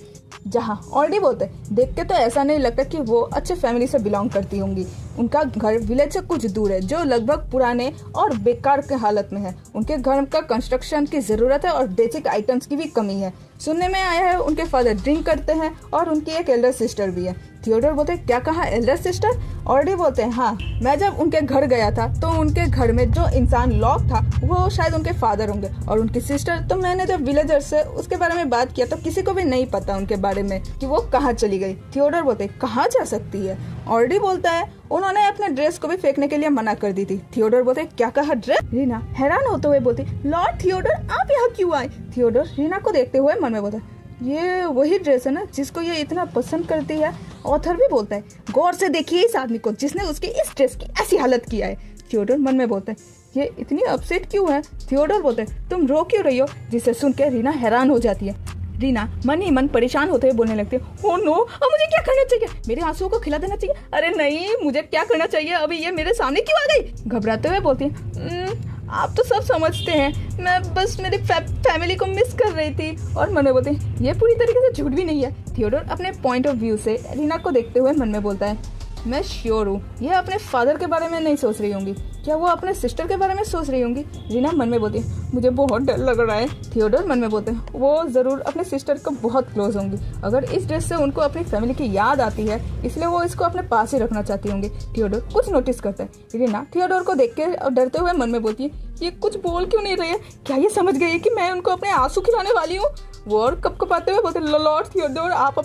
जहाँ ऑलरेडी बोलते, देख के तो ऐसा नहीं लगता कि वो अच्छे फैमिली से बिलोंग करती होंगी। उनका घर विलेज से कुछ दूर है जो लगभग पुराने और बेकार के हालत में है। उनके घर का कंस्ट्रक्शन की जरूरत है और बेसिक आइटम्स की भी कमी है। सुनने में आया है उनके फादर ड्रिंक करते हैं और उनकी एक एल्डर सिस्टर भी है। थियोडोर बोलते, क्या कहा एल्डर सिस्टर? ऑलरेडी बोलते हैं, हाँ मैं जब उनके घर गया था तो उनके घर में जो इंसान लॉक था वो शायद उनके फादर होंगे, और उनकी सिस्टर तो मैंने जब विलेजर से उसके बारे में बात किया तो किसी को भी नहीं पता उनके बारे में कि वो कहाँ चली गई। थियोडोर बोलते, कहाँ जा सकती है? ऑलरेडी बोलता है उन्होंने अपने ड्रेस को भी फेंकने के लिए मना कर दी थी। थियोडोर बोलते, क्या कहा ड्रेस? रीना हैरान होते हुए बोलती, लॉर्ड थियोडोर आप यहाँ क्यों आए? थियोडोर रीना को देखते हुए मन में बोलता, ये वही ड्रेस है ना जिसको ये इतना पसंद करती है। ऑथर भी बोलता है, गौर से देखिए इस आदमी को जिसने उसकी इस ड्रेस की ऐसी हालत किया है। थियोडोर मन में बोलता है, ये इतनी अपसेट क्यों है? थियोडोर बोलते हैं, तुम रो क्यों रही हो? जिसे सुन के रीना हैरान हो जाती है। रीना मन ही मन परेशान होते हुए बोलने लगती है, ओ नो अब मुझे क्या करना चाहिए? मेरे आंसुओं को खिला देना चाहिए? अरे नहीं मुझे क्या करना चाहिए? अभी ये मेरे सामने क्यों आ गई? घबराते हुए बोलती है, आप तो सब समझते हैं, मैं बस मेरी फैमिली को मिस कर रही थी। और मन में बोलते हैं, ये पूरी तरीके से झूठ भी नहीं है। थियोडोर अपने पॉइंट ऑफ व्यू से रीना को देखते हुए मन में बोलता है, मैं श्योर हूँ ये अपने फादर के बारे में नहीं सोच रही होंगी, क्या वो अपने सिस्टर के बारे में सोच रही होंगी? रीना मन में बोलती है, मुझे बहुत डर लग रहा है। थियोडोर मन में बोलते हैं, वो जरूर अपने सिस्टर को बहुत क्लोज होंगी, अगर इस ड्रेस से उनको अपनी फैमिली की याद आती है इसलिए वो इसको अपने पास ही रखना चाहती होंगी। थियोडोर कुछ नोटिस करता है। रीना थियोडोर को देख के और डरते हुए मन में बोलती है, ये कुछ बोल क्यों नहीं रही है? क्या ये समझ गई है कि मैं उनको अपने आंसू खिलाने वाली हूँ? वो और कपकपाते हुए बोलते, लॉर्ड थियोडोर आप।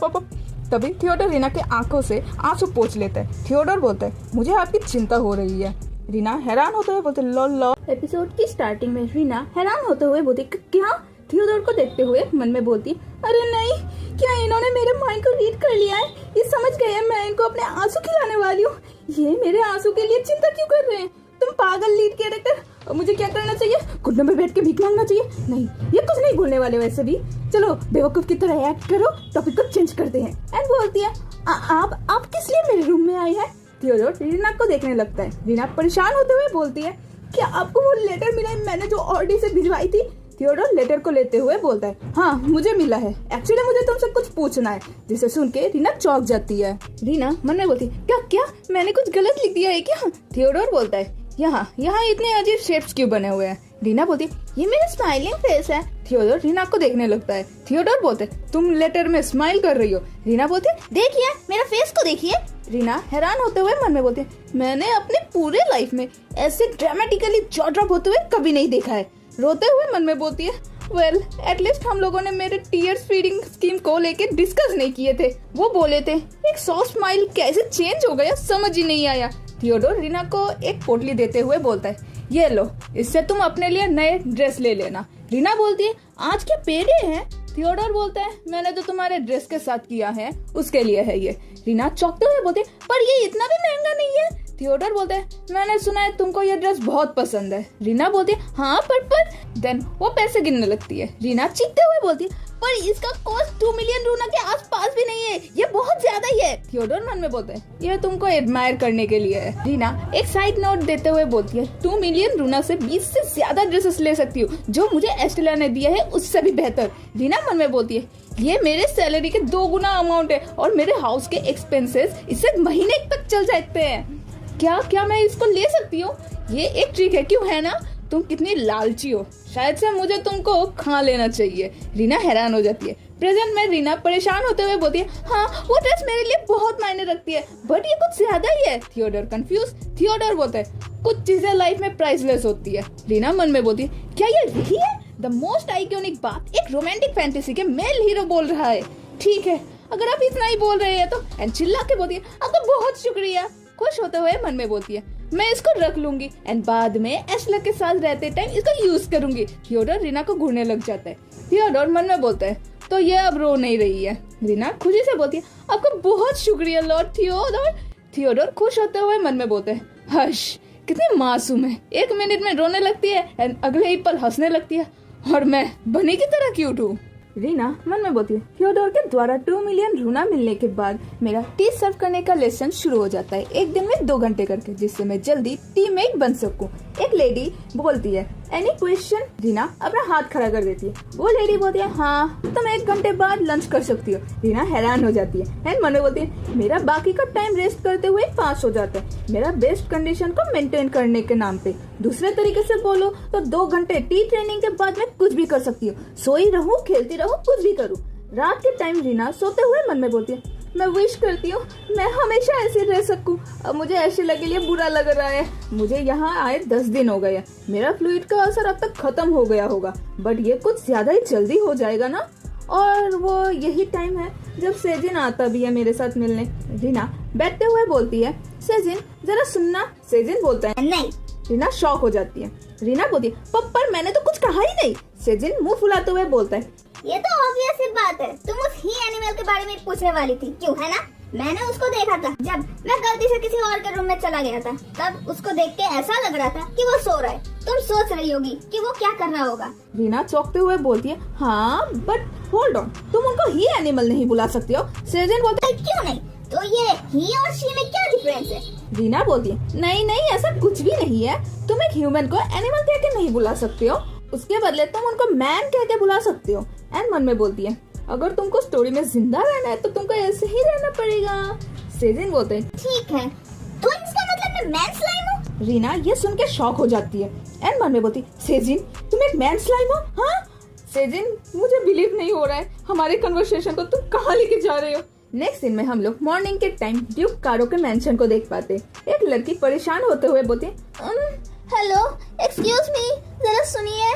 तभी थियोडोर रीना के आंखों से आंसू पोंछ लेता है। थियोडोर बोलता है, मुझे आपकी चिंता हो रही है। रीना हैरान होते हुए बोलते, लॉ। एपिसोड की स्टार्टिंग में रीना हैरान होते हुए बोलती, क्या? थियोडोर को देखते हुए मन में बोलती, अरे नहीं, क्या इन्होंने मेरे माइंड को रीड कर लिया है? ये समझ गए हैं मैं इनको अपने आंसू खिलाने वाली हूँ। ये मेरे आंसू के लिए चिंता क्यों कर रहे हैं? तुम पागल लीड कैरेक्टर, मुझे क्या करना चाहिए? घुटनों में बैठ के भीख मांगना चाहिए? नहीं, ये कुछ नहीं बोलने वाले वैसे भी। चलो बेवकूफ की तरह एक्ट करो, टॉपिक को चेंज करते हैं। एंड बोलती है, आप किस लिए मेरे रूम में आई है? थियोडोर रीना को देखने लगता है। रीना परेशान होते हुए बोलती है, क्या आपको वो लेटर मिला है मैंने जो ऑलरेडी से भिजवाई थी? थियोडोर लेटर को लेते हुए बोलता है, हाँ मुझे मिला है, एक्चुअली मुझे तुमसे कुछ पूछना है। जिसे सुन के रीना चौंक जाती है। रीना मन में बोलती, क्या मैंने कुछ गलत लिख दिया है क्या? थियोडोर बोलता है, यहाँ इतने अजीब शेप्स क्यों बने हुए हैं? रीना बोलती ये मेरा स्माइलिंग फेस है। थियोडोर रीना को देखने लगता है। थियोडोर बोलते तुम लेटर में स्माइल कर रही हो। रीना बोलती देखिए मेरा फेस को देखिए। रीना हैरान होते हुए मन में बोलती मैंने अपने पूरे लाइफ में ऐसे ड्रामेटिकली जॉ ड्रॉप होते हुए कभी नहीं देखा है। रोते हुए मन में बोलती है वेल एटलीस्ट हम लोगों ने मेरे टीयर्स फीडिंग स्कीम को लेके डिस्कस नहीं किए थे। वो बोले थे एक सॉफ्ट स्माइल कैसे चेंज हो गया समझ ही नहीं आया। थियोडोर रीना को एक पोटली देते हुए बोलता है ये लो, इससे तुम अपने लिए नए ड्रेस ले लेना। रीना बोलती है आज क्या पेड़े हैं। थियोडोर बोलता है मैंने तो तुम्हारे ड्रेस के साथ किया है उसके लिए है ये। रीना चौंकते हुए बोलती पर ये इतना भी महंगा नहीं है। थियोडोर बोलते हैं मैंने सुना है तुमको ये ड्रेस बहुत पसंद है। रीना बोलती है हाँ पर देन वो पैसे गिनने लगती है। रीना चीखते हुए बोलती है पर इसका कॉस्ट 2 मिलियन रूना के आसपास भी नहीं है, ये बहुत ज्यादा ही है। थियोडोर मन में बोलते हैं ये तुमको एडमायर करने के लिए है। रीना एक साइड नोट देते हुए बोलती है 2 मिलियन रूना से 20 से ज्यादा ड्रेसेस ले सकती हूँ, जो मुझे एस्टेला ने दिया है उससे भी बेहतर। रीना मन में बोलती है ये मेरे सैलरी के 2 गुना अमाउंट है और मेरे हाउस के एक्सपेंसेस इससे महीने तक चल जाते हैं। क्या मैं इसको ले सकती हूँ? ये एक ट्रिक है क्यों है ना? तुम कितनी लालची हो, शायद से मुझे तुमको खा लेना चाहिए। रीना हैरान हो जाती है। प्रेजेंट में रीना परेशान होते हुए बोलती है हाँ वो ड्रेस मेरे लिए बहुत मायने रखती है बट ये कुछ ज्यादा ही है। Theodore confuse. थियोडोर बोलता है कुछ चीजें लाइफ में प्राइसलेस होती है। रीना मन में बोलती है क्या ये रही है? द मोस्ट आइकॉनिक बात एक रोमांटिक फैंटेसी के मेल हीरो बोल रहा है। ठीक है अगर आप इतना ही बोल रहे हैं तो। एंड चिल्ला के बोलती है आपका बहुत शुक्रिया। खुश होते हुए मन में बोलती है मैं इसको रख लूंगी एंड बाद में एस्टेला के साथ रहते टाइम इसको यूज करूंगी। थियोडोर रीना को घूरने लग जाता है। थियोडोर मन में बोलता है तो ये अब रो नहीं रही है। रीना खुशी से बोलती है आपका बहुत शुक्रिया लॉर्ड थियोडोर। थियोडोर खुश होते हुए मन में बोलते हैं हश कितनी मासूम है, 1 मिनट में रोने लगती है एंड अगले ही पल हंसने लगती है और मैं बनी की तरह क्यूट हूँ। रीना मन में बोलती है थियोडोर के द्वारा 2 मिलियन रूना मिलने के बाद मेरा टी सर्व करने का लेसन शुरू हो जाता है, एक दिन में 2 घंटे करके, जिससे मैं जल्दी टीममेट बन सकूं। एक लेडी बोलती है एनी क्वेश्चन। रीना अपना हाथ खड़ा कर देती है। वो लेडी बोलती है हाँ तुम 1 घंटे बाद लंच कर सकती हो। रीना हैरान हो जाती है एंड मन में बोलती है मेरा बाकी का टाइम रेस्ट करते हुए पास हो जाता है, मेरा बेस्ट कंडीशन को मेंटेन करने के नाम पे। दूसरे तरीके से बोलो तो 2 घंटे टी ट्रेनिंग के बाद मैं कुछ भी कर सकती हूँ, सोई रहूं खेलती रहूं कुछ भी करूँ। रात के टाइम रीना सोते हुए मन में बोलती है मैं विश करती हूँ मैं हमेशा ऐसे रह सकूं। अब मुझे एस्टेला के लिए बुरा लग रहा है, मुझे यहाँ आए 10 दिन हो गए, मेरा फ्लूइड का असर अब तक खत्म हो गया होगा बट ये कुछ ज्यादा ही जल्दी हो जाएगा ना। और वो यही टाइम है जब सेजिन आता भी है मेरे साथ मिलने। रीना बैठते हुए बोलती है सेजिन जरा सुनना। सेजिन बोलता है नहीं। रीना शॉक हो जाती है। रीना बोलती है पर मैंने तो कुछ कहा ही नहीं। सेजिन मुंह फुलाते हुए बोलता है ये तो ऑब्वियस सी बात है, तुम उस ही एनिमल के बारे में पूछने वाली थी क्यों है ना? मैंने उसको देखा था जब मैं गलती से किसी और के रूम में चला गया था, तब उसको देख के ऐसा लग रहा था कि वो सो रहा है। तुम सोच रही होगी कि वो क्या कर रहा होगा। रीना चौंकते हुए बोलती है हाँ बट होल्ड ऑन, तुम उनको ही एनिमल नहीं बुला सकती हो। सेजिन बोलता है क्यों नहीं? तो ये ही और शी में क्या डिफरेंस है? रीना बोलती है नहीं ऐसा कुछ भी नहीं है, तुम एक ह्यूमन को एनिमल कह के नहीं बुला सकते हो, उसके बदले तुम उनको मैन कह के बुला सकते हो। एंड मन में बोलती है अगर तुमको स्टोरी में जिंदा रहना है तो तुमको ऐसे ही रहना पड़ेगा। सेजिन बोलते हैं ठीक है तो इसका मतलब मैं मैन स्लाइम हूँ? रीना ये सुन के शॉक हो जाती है एंड मन में बोलती सेजिन तुम एक मैन स्लाइम हो? हाँ सेजिन मुझे बिलीव नहीं हो रहा है, हमारे कन्वर्सेशन को तुम कहाँ लेके जा रहे हो। नेक्स्ट दिन में हम लोग मॉर्निंग के टाइम ड्यूक कारो के मैंशन को देख पाते। एक लड़की परेशान होते हुए बोलती हेलो एक्सक्यूज मी जरा सुनिए।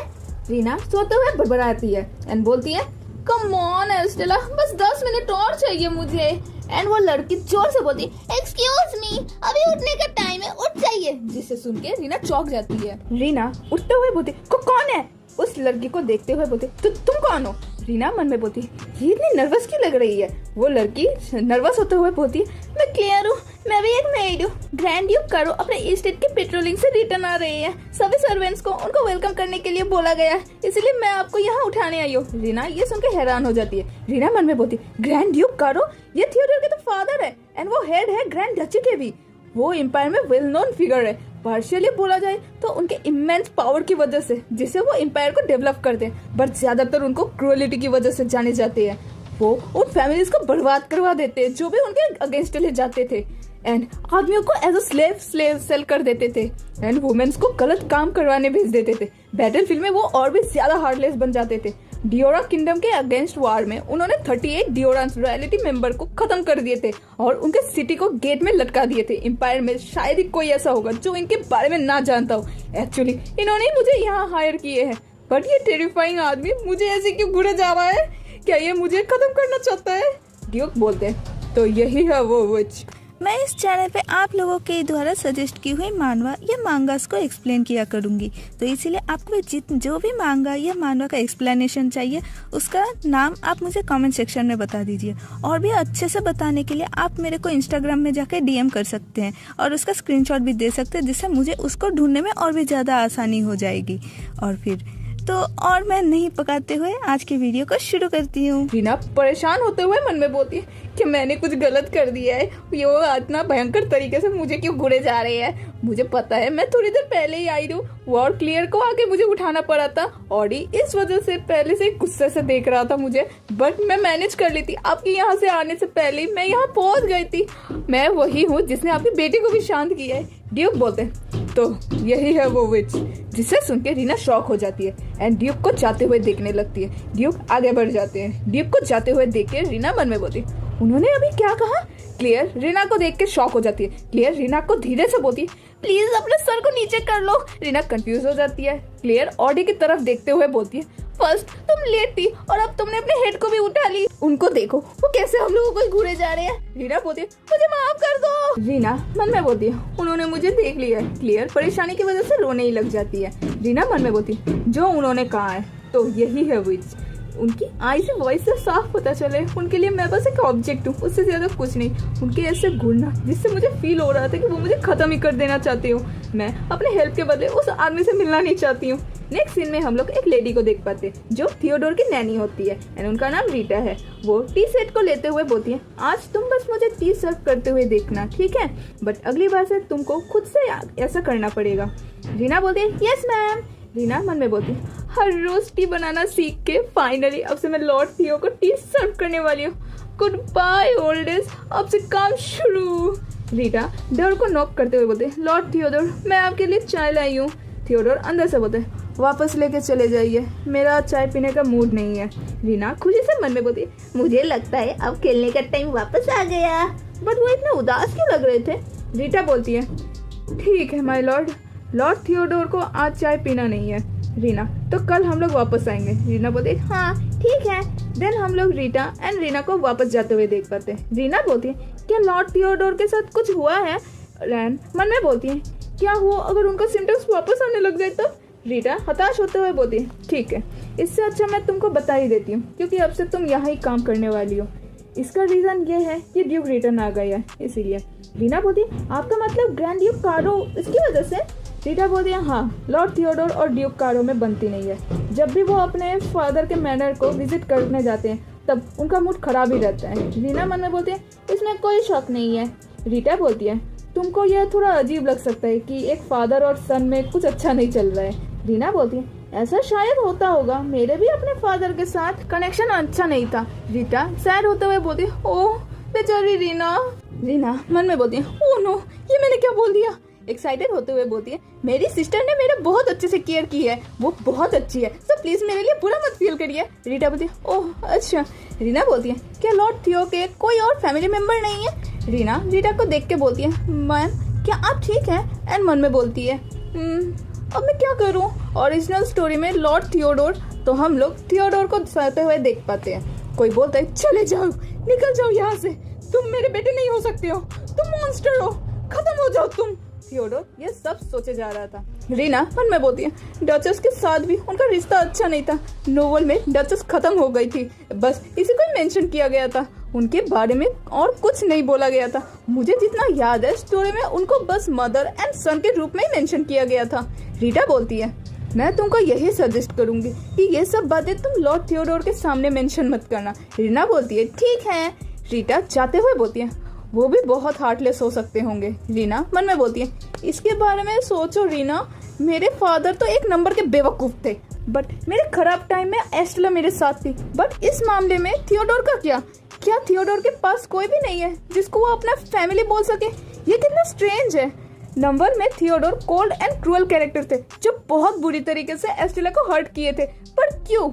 रीना सोते हुए बड़बड़ाती है एंड बोलती है कम ऑन एस्टेला बस 10 मिनट और चाहिए मुझे। एंड वो लड़की जोर से बोलती है एक्सक्यूज मी अभी उठने का टाइम है, उठ जाइए। जिसे सुन के रीना चौंक जाती है। रीना उठते हुए बोलती कौन है? उस लड़की को देखते हुए बोलती तुम कौन हो? रीना मन में बोलती ये इतनी नर्वस क्यों लग रही है? वो लड़की नर्वस होते हुए बोलती मैं क्लियर हूँ, मैं भी एक मेड हूँ। ग्रैंड ड्यूक कारो अपने इस्टेट के पेट्रोलिंग से रिटर्न आ रही है, सभी सर्वेंट्स को उनको वेलकम करने के लिए बोला गया है, इसलिए मैं आपको यहाँ उठाने आई हूँ। रीना ये सुनकर हैरान हो जाती है। रीना मन में बोलती ग्रैंड ड्यूक कारो ये थियोडोर के तो फादर है एंड वो हेड है ग्रैंड डची के भी, वो एम्पायर में वेल नोन फिगर है। पार्शियली बोला जाए तो उनके इमेंस पावर की वजह से जिससे वो एम्पायर को डेवलप करते हैं, बट ज्यादातर उनको क्रूएलिटी की वजह से जाने जाते हैं। वो उन फैमिलीज को बर्बाद करवा देते हैं जो भी उनके अगेंस्ट ले जाते थे। एंड आदमियों को एज अ स्लेव सेल कर देते थे एंड वुमेन्स को गलत काम करवाने भेज देते थे। बैटलफील्ड में वो और भी ज्यादा हार्टलेस बन जाते थे। डियोरा किंगडम के अगेंस्ट वार में उन्होंने 38 डियोरांस रॉयल्टी मेंबर को खत्म कर दिए थे और उनके सिटी को गेट में लटका दिए थे। एम्पायर में शायद ही कोई ऐसा होगा जो इनके बारे में ना जानता हो। एक्चुअली इन्होंने ही मुझे यहाँ हायर किए हैं, बट ये टेरिफाइंग आदमी मुझे ऐसे क्यों घूरे जा रहा है? क्या ये मुझे खत्म करना चाहता है? ड्यूक बोलते हैं, तो यही है वो विच। मैं इस चैनल पे आप लोगों के द्वारा सजेस्ट की हुई मानवा या मांगास को एक्सप्लेन किया करूंगी, तो इसीलिए आपको जो भी मांगा या मानवा का एक्सप्लेनेशन चाहिए उसका नाम आप मुझे कमेंट सेक्शन में बता दीजिए। और भी अच्छे से बताने के लिए आप मेरे को इंस्टाग्राम में जाकर DM कर सकते हैं और उसका स्क्रीनशॉट भी दे सकते हैं, जिससे मुझे उसको ढूंढने में और भी ज़्यादा आसानी हो जाएगी। और फिर तो और मैं नहीं पकाते हुए आज की वीडियो को शुरू करती हूँ। रीना परेशान होते हुए मन में बोलती है कि मैंने कुछ गलत कर दिया है, ये वो इतना भयंकर तरीके से मुझे क्यों घुरे जा रहे हैं। मुझे पता है मैं थोड़ी देर पहले ही आई हूँ, वॉर क्लियर को आके मुझे उठाना पड़ा था। ऑडी इस वजह से पहले से गुस्से से देख रहा था मुझे, बट मैं मैनेज कर ली थी। आपके यहाँ से आने से पहले मैं यहाँ पहुंच गई थी। मैं वही हूँ जिसने आपकी बेटी को भी शांत किया है। ड्यूक बोलते हैं, तो यही है वो विच। जिसे सुन के रीना शॉक हो जाती है एंड ड्यूक को जाते हुए देखने लगती है। ड्यूक आगे बढ़ जाते हैं। ड्यूक को जाते हुए देख के रीना मन में बोलती है, उन्होंने अभी क्या कहा? क्लियर रीना को देख के शॉक हो जाती है। क्लियर रीना को धीरे से बोलती है, प्लीज अपने सर को नीचे कर लो। रीना कंफ्यूज हो जाती है। क्लियर ऑडी की तरफ देखते हुए बोलती है, फर्स्ट तुम लेट थी और अब तुमने अपने हेड को भी उठा ली। उनको देखो वो कैसे हम लोगों को घूरे जा रहे हैं। रीना बोलती है, मुझे माफ कर दो। रीना मन में बोलती है, उन्होंने मुझे देख लिया है। क्लियर परेशानी की वजह से रोने ही लग जाती है। रीना मन में बोलती है, जो उन्होंने कहा है तो यही है विच। उनकी आई से वॉइस से साफ पता चले उनके लिए मैं बस एक ऑब्जेक्ट हूँ, उससे ज्यादा कुछ नहीं। उनके ऐसे घूरना जिससे मुझे फील हो रहा था कि वो मुझे खत्म ही कर देना चाहती हूँ। मैं अपने हेल्प के बदले उस आदमी से मिलना नहीं चाहती हूँ। नेक्स्ट सीन में हम लोग एक लेडी को देख पाते हैं जो थियोडोर की नैनी होती है एंड उनका नाम रीटा है। वो टी सेट को लेते हुए बोलती है, आज तुम बस मुझे टी सर्व करते हुए देखना, ठीक है? बट अगली बार से तुमको खुद से ऐसा करना पड़ेगा। रीना बोलती है, यस मैम। रीना मन में बोलती है, हर रोज टी बनाना सीख के फाइनली अब से मैं लॉर्ड थियो को टी सर्व करने वाली हूँ। गुड बाय ओल्ड एज, अब से काम शुरू। रीटा डोर को नॉक करते हुए बोलते हैं, लॉर्ड थियोडोर मैं आपके लिए चाय लाई हूँ। थियोडोर अंदर से बोलते हैं, वापस लेके चले जाइए, मेरा चाय पीने का मूड नहीं है। रीना खुशी से मन में बोलती है, मुझे लगता है अब खेलने का टाइम वापस आ गया। बट वो इतने उदास क्यों लग रहे थे? रीटा बोलती है, ठीक है माय लॉर्ड, लॉर्ड थियोडोर को आज चाय पीना नहीं है। रीना, तो कल हम लोग वापस आएंगे। रीना बोलती है, हाँ ठीक है। देन हम लोग रीटा एंड रीना को वापस जाते हुए देख पाते हैं। रीना बोलती है, क्या लॉर्ड थियोडोर के साथ कुछ हुआ है? रैन मन में बोलती है, क्या हुआ अगर उनका सिम्टम्स वापस आने लग जाए तब? रीटा हताश होते हुए बोलती है, ठीक है, इससे अच्छा मैं तुमको बता ही देती हूँ क्योंकि अब से तुम यहाँ ही काम करने वाली हो। इसका रीजन ये है कि ड्यूक रिटर्न आ गया है इसीलिए। रीना बोलती है, आपका मतलब ग्रैंड ड्यूक कारो इसकी वजह से? रीटा बोलती है, हाँ, लॉर्ड थियोडोर और ड्यूक कारो में बनती नहीं है। जब भी वो अपने फादर के मैनर को विजिट करने जाते हैं तब उनका मूड खराब ही रहता है। रीना मन में बोलती है, इसमें कोई शक नहीं है। रीटा बोलती है, तुमको यह थोड़ा अजीब लग सकता है कि एक फादर और सन में कुछ अच्छा नहीं चल रहा है। रीना बोलती है, ऐसा शायद होता होगा, मेरे भी अपने फादर के साथ कनेक्शन अच्छा नहीं था। रीटा सैड होते हुए बोलती है, ओह बेचारी रीना। रीना मन में बोलती है, ओह नो, ये मैंने क्या बोल दिया? एक्साइटेड होते हुए बोलती है, मेरी सिस्टर ने मेरे बहुत अच्छे से केयर की है, वो बहुत अच्छी है, तो प्लीज मेरे लिए बुरा मत फील करिए। रीटा बोलती है, ओह अच्छा। रीना बोलती है, क्या लॉर्ड थियो के कोई और फैमिली मेंबर नहीं है? रीना रीटा को देख के बोलती है, मैम क्या आप ठीक हैं? एंड मन में बोलती है, अब मैं क्या करूं? ओरिजिनल स्टोरी में लॉर्ड थियोडोर, तो हम लोग थियोडोर को सहते हुए देख पाते हैं। कोई बोलता है, चले जाओ, निकल जाओ यहाँ से, तुम मेरे बेटे नहीं हो सकते हो, तुम मॉन्स्टर हो, खत्म हो जाओ तुम। थियोडोर ये सब सोचे जा रहा था। रीना मन में बोलती है, डचेस के साथ भी उनका रिश्ता अच्छा नहीं था। नोवेल में डचेस खत्म हो गई थी, बस इसी को मेंशन किया गया था, उनके बारे में और कुछ नहीं बोला गया था। मुझे जितना याद है स्टोरी में उनको बस मदर एंड सन के रूप में ही मेंशन किया गया था। रीटा बोलती है, मैं तुमको यही सजेस्ट करूंगी कि ये सब बातें तुम लॉर्ड थियोडोर के सामने मेंशन मत करना। रीना बोलती है, ठीक है। रीटा जाते हुए बोलती है, वो भी बहुत हार्टलेस हो सकते होंगे। रीना मन में बोलती है, इसके बारे में सोचो रीना, मेरे फादर तो एक नंबर के बेवकूफ थे, बट मेरे खराब टाइम में एस्टेला मेरे साथ थी। बट इस मामले में थियोडोर का क्या थियोडोर के पास कोई भी नहीं है जिसको वो अपना फैमिली बोल सके? ये कितना स्ट्रेंज है। नंबर में Theodore cold and cruel character थे जो बहुत बुरी तरीके से एस्टेला को हर्ट किए थे, पर क्यों?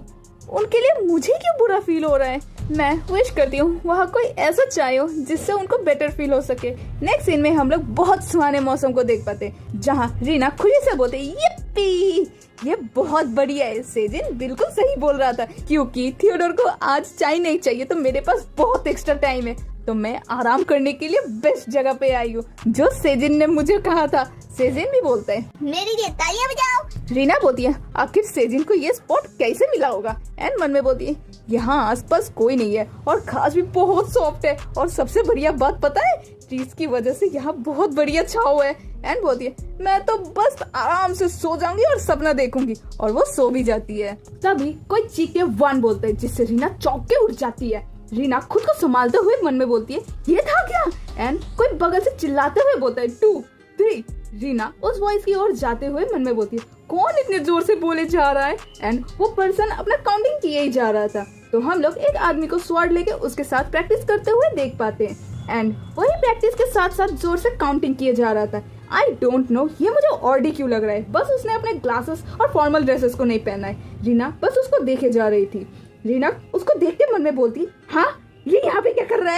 उनके लिए मुझे क्यों बुरा फील हो रहा है? मैं विश करती हूँ वहाँ कोई ऐसा चाय हो जिससे उनको बेटर फील हो सके। नेक्स्ट सीन में हम लोग बहुत सुहाने मौसम को देख पाते जहाँ रीना खुशी से बोलते yippee! ये बहुत बढ़िया है। सेजिन बिल्कुल सही बोल रहा था क्योंकि थियोडोर को आज चाय नहीं चाहिए तो मेरे पास बहुत एक्स्ट्रा टाइम है, तो मैं आराम करने के लिए बेस्ट जगह पे आई हूँ जो सेजिन ने मुझे कहा था। सेजिन भी बोलता है मेरी लिए तालियां बजाओ। रीना बोलती है आखिर सेजिन को ये स्पॉट कैसे मिला होगा? एंड मन में बोलती है यहाँ आसपास कोई नहीं है और घास भी बहुत सॉफ्ट है और सबसे बढ़िया बात पता है, ट्रीज की वजह से यहाँ बहुत बढ़िया छाव है। एंड बोलती है मैं तो बस आराम से सो जाऊंगी और सपना देखूंगी, और वो सो भी जाती है। तभी कोई चीख के 1 बोलता है जिससे रीना चौंक के उठ जाती है। रीना खुद को संभालते हुए मन में बोलती है ये था क्या? एंड कोई बगल से चिल्लाते हुए बोलता है 2, 3। रीना उस वॉइस की ओर जाते हुए मन में बोलती है कौन इतने जोर से बोले जा रहा है? एंड वो पर्सन अपना काउंटिंग किए ही जा रहा था। तो हम लोग एक आदमी को स्वॉर्ड लेके उसके साथ प्रैक्टिस करते हुए देख पाते हैं। एंड वही प्रैक्टिस के साथ साथ जोर से काउंटिंग किए जा रहा था। आई डोंट नो ये मुझे ऑडी क्यों लग रहा है, बस उसने अपने ग्लासेस और फॉर्मल ड्रेसेस को नहीं पहना है। रीना बस उसको देखे जा रही थी। रीना उसको देख के मन में बोलती हाँ ये यहाँ पे क्या कर रहा है?